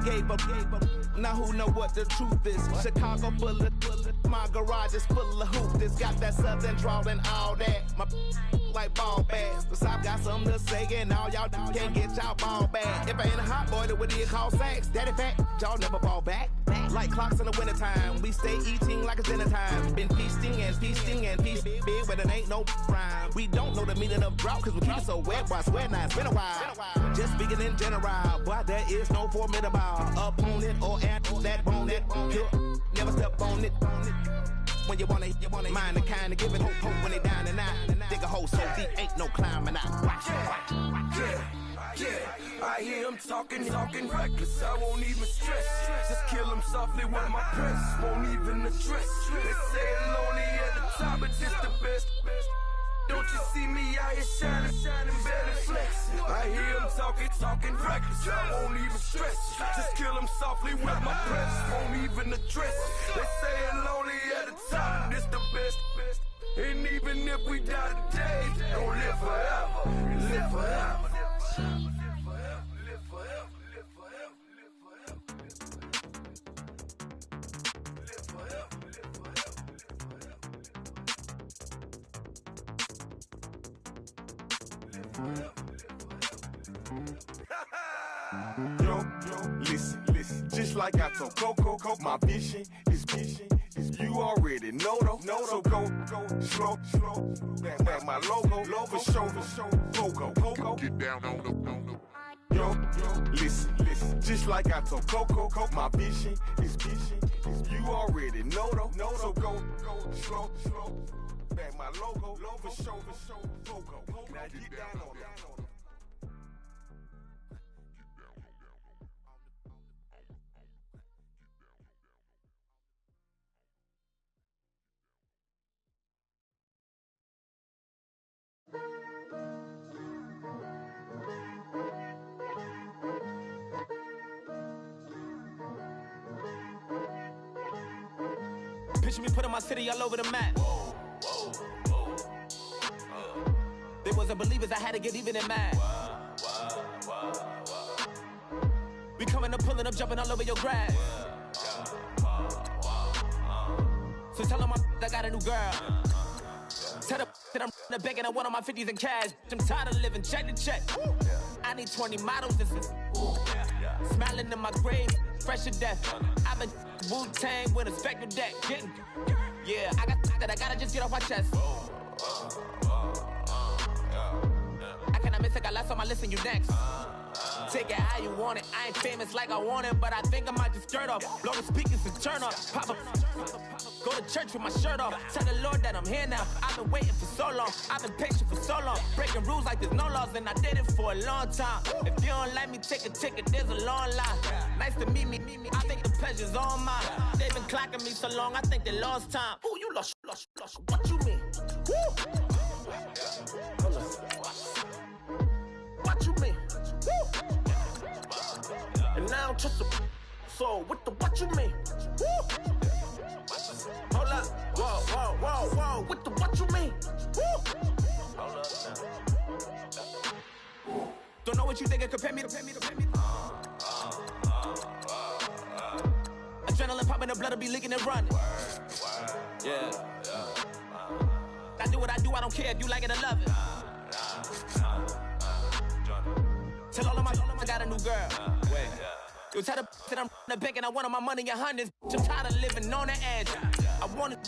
Gave up. Now who know what the truth is? Chicago full of my garage is full of hoopers. Got that southern drawl and all that. My like ball bags. The South got something to say, and all y'all can't get y'all ball back. If I ain't a hot boy, then what do you call sex? Daddy fat, y'all never ball back. Like clocks in the wintertime, we stay eating like it's dinner time. Been feasting and feasting big, but it ain't no rhyme. We don't know the meaning of drought, cause we keep it so wet, boy, I swear now it's been a while. Just speaking in general, boy, there is no formidable opponent or at that bone that you never step on it. When you want it, mind the kind of give it hope when they down and out. Dig a hole so deep, ain't no climbing out. Watch. Yeah, I hear him talking reckless. I won't even stress. Just kill him softly with my press. Won't even address. They say it's lonely at the top, but it's the best. Don't you see me out here shining, barely flexing? I hear him talking reckless. I won't even stress. Just kill him softly with my press. Won't even address. They say it's lonely at the top, it's the best. And even if we die today, don't live forever. Live forever. Yo, listen, just like I told Coco, my vision is you already know though. So go slow, back my logo, for show, Pogo, get down on the. Yo, listen, just like I told Coco, my vision is you already know though. So go slow, back my logo, for show, Pogo, now get down on it. Picture me putting my city all over the map. They wasn't believers, I had to get even in mad. We coming up, pulling up, jumping all over your grass. So tell them I got a new girl. Tell them that I'm begging on one of my 50s in cash. I'm tired of living check to check. I need 20 models, this is smiling in my grave, fresh to death. I've been Wu-Tang with a spectral deck. Yeah, I gotta just get off my chest. I cannot miss it, got last on my list and you next. Take it how you want it, I ain't famous like I want it, but I think I might just skirt off. Blow the speakers and turn up, pop up. Go to church with my shirt off. Tell the Lord that I'm here now. I've been waiting for so long. I've been patient for so long. Breaking rules like there's no laws, and I did it for a long time. If you don't like me, take a ticket. There's a long line. Nice to meet me. I think the pleasure's all mine. They've been clocking me so long. I think they lost time. Ooh, you lost. What you mean? Woo. What you mean? Woo. And now I don't trust the so what you mean? Woo. Hold up, whoa, what you mean? Woo. Hold up now. Don't know what you think, compare me to. Adrenaline popping, the blood will be leaking and running. Yeah. I do what I do, I don't care if you like it or love it. Tell all of my I got a new girl. Wait. You tell the that I'm the bank and I want my money in hundreds. I'm tired of living on the edge. I want it,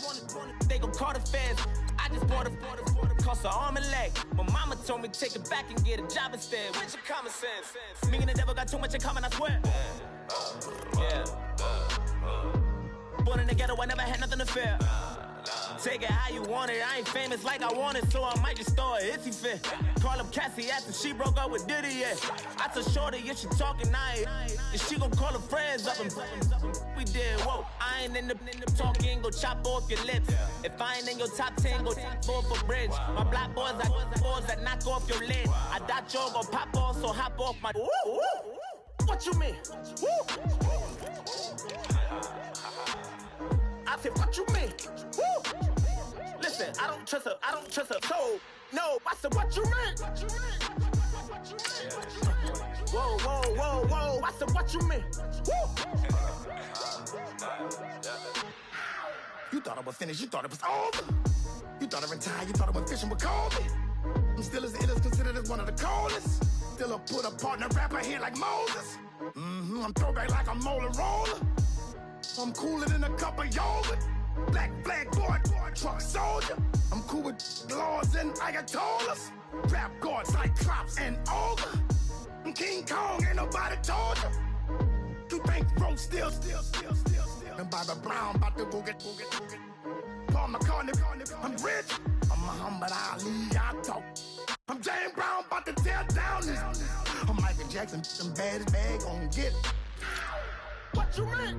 they gon' call the feds. I just bought a cost an arm and leg. My mama told me take it back and get a job instead. Where's your common sense? Me and the devil got too much in common, I swear. Yeah. Born in the ghetto, I never had nothing to fear. Take it how you want it. I ain't famous like I want it, so I might just throw it if you fit. Call up Cassie after she broke up with Diddy, yeah. I told Shorty if she talking, and she gon' call her friends up and we did, whoa. I ain't in the talking, go chop off your lips. If I ain't in your top 10, go top for bridge. My black boys, I got boys that knock off your lid. I thought y'all gon' pop off, so hop off my. What you mean? I said, what you mean? Woo! Listen, I don't trust her soul. No, I said, what you mean? Whoa, I said, what you mean? Woo! You thought I was finished, you thought it was over. You thought I retired, you thought I went fishing with Kobe. I'm still as ill as considered as one of the coldest. Still a put a partner rapper here like Moses. I'm throwback like a molar roller. I'm cooler than a cup of yogurt. Black flag boy, truck soldier. I'm cool with laws and Ayatollahs. Rap gods like Klops and Ogre. I'm King Kong, ain't nobody told you. You think road still. And Bobby Brown about to go get. Paul McCartney, I'm rich. I'm Muhammad Ali, I talk. I'm James Brown, about to tear down this. I'm Michael Jackson, some baddest bag gon' get it. What you mean?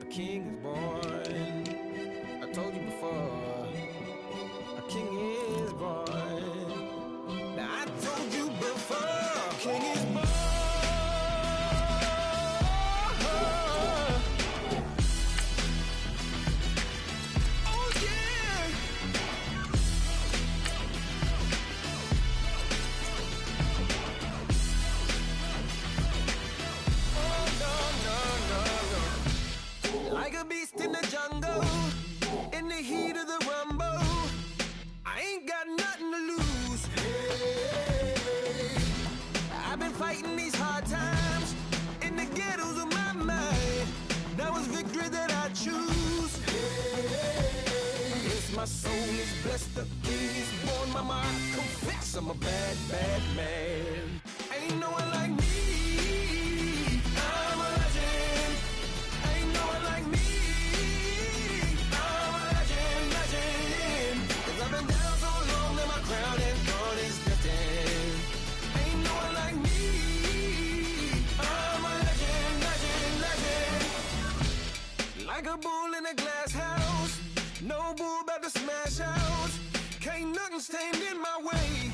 King is born. I told you before. A king is born. Now I told you before. A king is born. Oh yeah. Like a beast in the jungle, in the heat of the rumble, I ain't got nothing to lose. Hey, I've been fighting these hard times in the ghettos of my mind. Now it's victory that I choose. Hey, yes, my soul is blessed, the king is born. Mama, I confess I'm a bad, bad man. Ain't no one like me. I'm a legend. Ain't no one like me. I'm a legend, legend. 'Cause I've been down so long that my crown and throne is destined. Ain't no one like me. I'm a legend, legend, legend. Like a bull in a glass house. No bull about to smash out. Can't nothing stand in my way.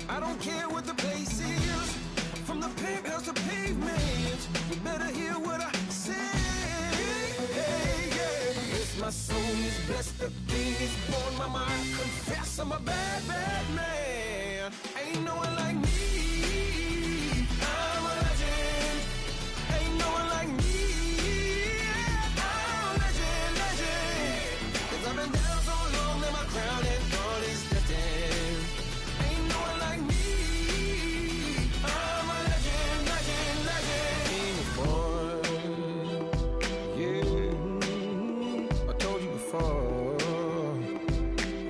I don't care what the place is. From the penthouse to pavement, you better hear what I say. Hey, yeah. Yes, my soul is blessed, the king is born. Mama, I confess I'm a bad, bad man. Ain't no one like me. I'm a legend. Ain't no one like me. I'm a legend, legend. 'Cause I've been down so long that my crown and throne is destined. Ain't no one like me. I'm a legend, legend, legend. King is born. Yeah, I told you before.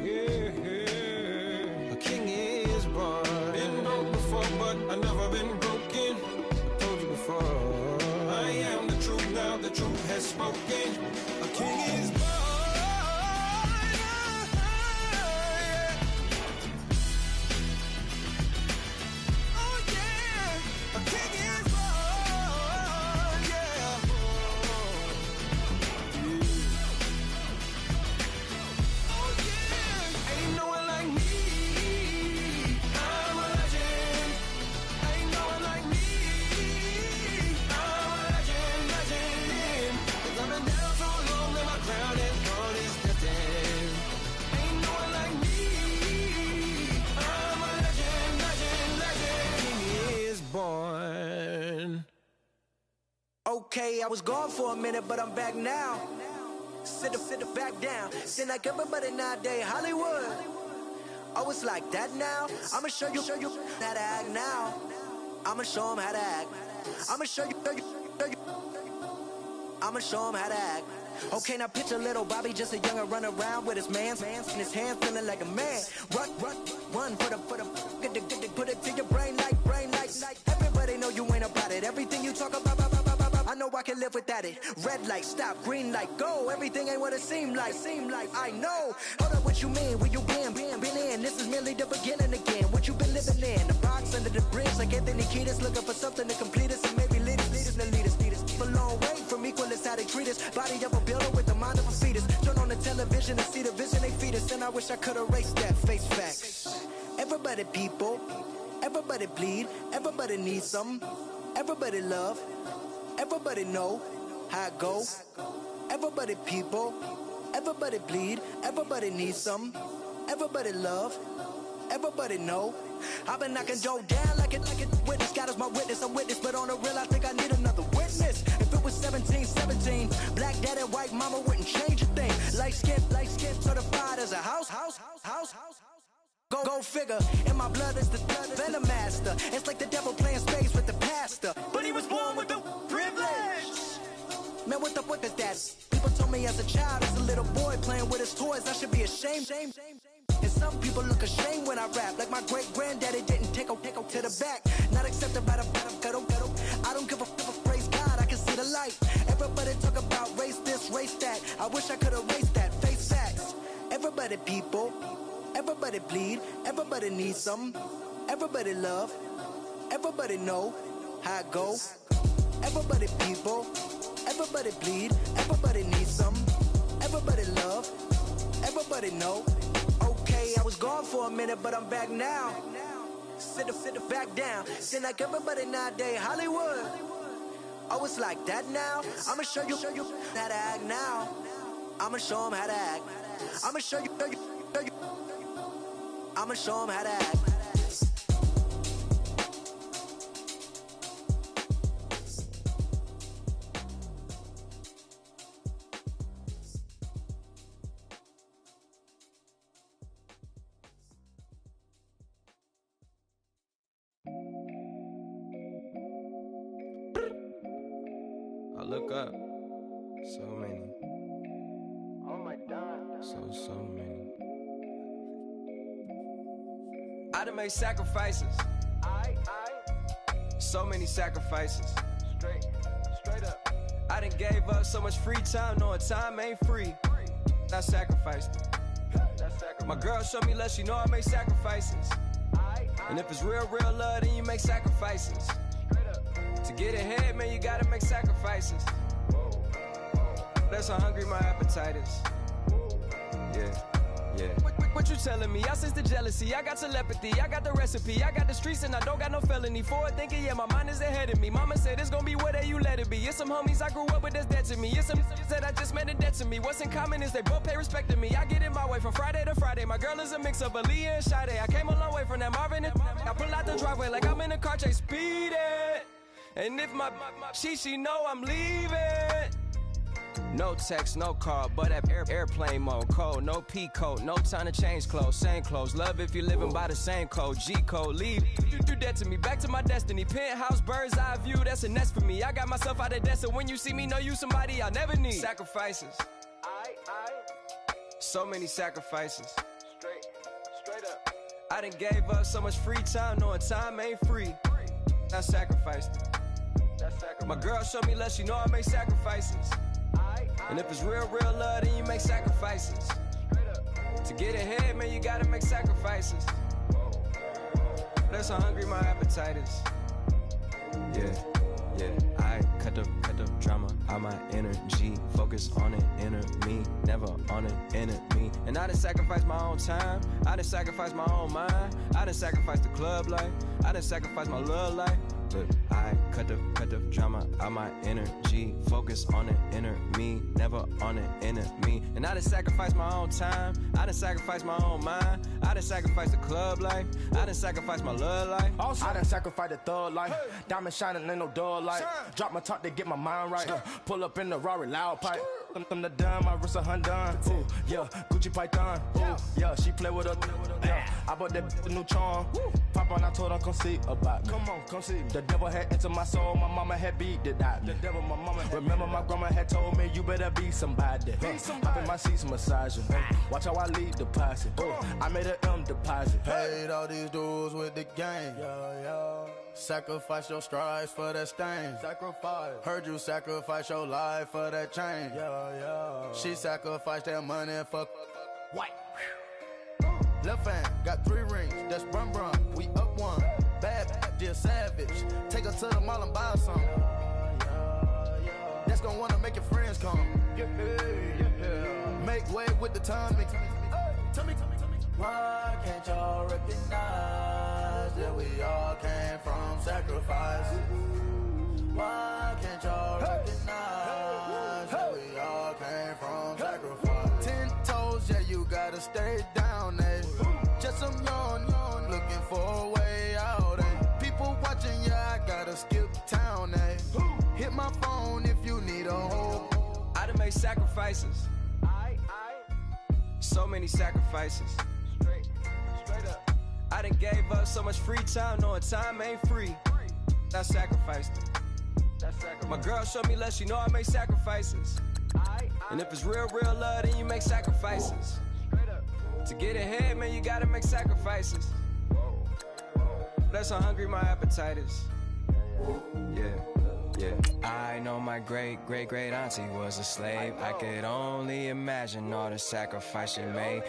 Yeah, a king is born. Been broke before, but I never been broken. I told you before. I am the truth now, the truth has spoken. A king is born. Oh yeah. Okay, I was gone for a minute, but I'm back now. Sit the back down. Seem like everybody nowadays, Hollywood. Oh, it's like that now? I'ma show you how to act now. I'ma show them how to act. I'ma show you. I'ma show him how to act. Okay, now picture little Bobby, just a youngin' run around with his man's in his hand, feeling like a man. Run for the put it to your brain like. Everybody know you ain't about it. Everything you talk about, I know I can live without it. Red light, stop, green light, go. Everything ain't what it seem like. I know. Hold up, what you mean? Where you been in? This is merely the beginning again. What you been living in? The box under the bridge, like Anthony Kiedis, looking for something to complete us and maybe lead us. A long way from equal is how they treat us. Body of a builder with the mind of a fetus. Turn on the television and see the vision they feed us. And I wish I could erase that. Face facts. Everybody people, everybody bleed, everybody needs something. Everybody love, everybody know how it go. Everybody people, everybody bleed, everybody needs something. Everybody love, everybody know. I've been knocking dough down like it witness. God is my witness, I'm witness, but on the real I think I need another witness. If it was 17, black dad and white mama wouldn't change a thing. Light skin certified as a house. Go figure, in my blood is the venom master. It's like the devil playing space with the pastor. But he was born with the privilege. Man, what the fuck is that? People told me as a child, as a little boy playing with his toys, I should be ashamed. And some people look ashamed when I rap, like my great-granddaddy didn't take a to the back. Not accepted by the ghetto. I don't give a praise God, I can see the light. Everybody talk about race this, race that. I wish I could erase that, face facts. Everybody people, everybody bleed, everybody needs something. Everybody love, everybody know how it go. Everybody people, everybody bleed, everybody needs something. Everybody love, everybody know. Okay, I was gone for a minute, but I'm back now. Sit the back down. Seem like everybody nowadays, Hollywood. Oh, it's like that now? I'ma show you how to act now. I'ma show them how to act. I'ma show you. I'ma show them how to act. I look up, so many. Oh my God. So many. I done made sacrifices. So many sacrifices. Straight up. I done gave up so much free time, knowing time ain't free. I sacrificed it. My girl showed me love, she know I make sacrifices. And if it's real love, then you make sacrifices. To get ahead, man, you gotta make sacrifices. That's how hungry my appetite is. Yeah. What you telling me? I sense the jealousy, I got telepathy, I got the recipe, I got the streets and I don't got no felony. Forward thinking, yeah, my mind is ahead of me. Mama said it's gonna be whatever you let it be. It's some homies I grew up with that's dead to me. It's some that I just met in debt to me. What's in common is they both pay respect to me. I get it my way from Friday to Friday. My girl is a mix of Aaliyah and Sade. I came a long way from that Marvin and I pull out the driveway like I'm in a car chase speeding. And if my she know I'm leaving. No text, no call, but at airplane mode. Code, no P code, no time to change clothes. Same clothes, love if you're living by the same code. G code, leave. You do that to me, back to my destiny. Penthouse, bird's eye view, that's a nest for me. I got myself out of debt, so when you see me, know you somebody I never need. Sacrifices. So many sacrifices. Straight up. I done gave up so much free time, knowing time ain't free. I sacrificed it. My girl showed me love, she know I make sacrifices. And if it's real love, then you make sacrifices. To get ahead, man, you gotta make sacrifices. That's how hungry my appetite is. Yeah. I cut the drama out my energy. Focus on an inner me, never on an enemy. And I done sacrificed my own time. I done sacrificed my own mind. I done sacrificed the club life. I done sacrificed my love life. Look, I cut the drama out my energy. Focus on the inner me, never on the enemy. And I done sacrificed my own time, I done sacrificed my own mind, I done sacrificed the club life, I done sacrificed my love life. Also, I done sacrificed the thug life. Hey. Diamond shining, ain't no dull light. Drop my top to get my mind right. Pull up in the Rari loud pipe. Them the dime, my wrist a Hyundai. Ooh, yeah, Gucci Python. Ooh, yeah, she play with her. Yeah, I bought that a new charm. Pop on, I told her come see about me. Come on, come see. The devil had entered my soul, my mama had beat it out. The devil, my mama. Remember my grandma had told me you better be somebody. Hop in my seats, massaging. Watch how I lead the posse. I made an M deposit. Paid all these dues with the game. Yeah. Sacrifice your strides for that stain. Sacrifice. Heard you sacrifice your life for that change. Yeah. She sacrificed that money for white. Left hand got 3 rings. That's brum. We up one. Bad, dear savage. Take her to the mall and buy some. That's gonna wanna make your friends come. Yeah. Make way with the timing. Tell me. Why can't y'all recognize that we all came from sacrifice? Why can't y'all recognize that we all came from sacrifice? 10 toes, yeah, you gotta stay down, eh? Just some yawn, looking for a way out, eh? People watching, yeah, I gotta skip town, eh? Hit my phone if you need a hold. I done made sacrifices. So many sacrifices. Straight up. I done gave up so much free time, knowing time ain't free. I sacrificed it. My girl showed me love, she know I make sacrifices. And if it's real love, then you make sacrifices. To get ahead, man, you gotta make sacrifices. That's how hungry my appetite is. Yeah. I know my great auntie was a slave. I could only imagine all the sacrifice she made.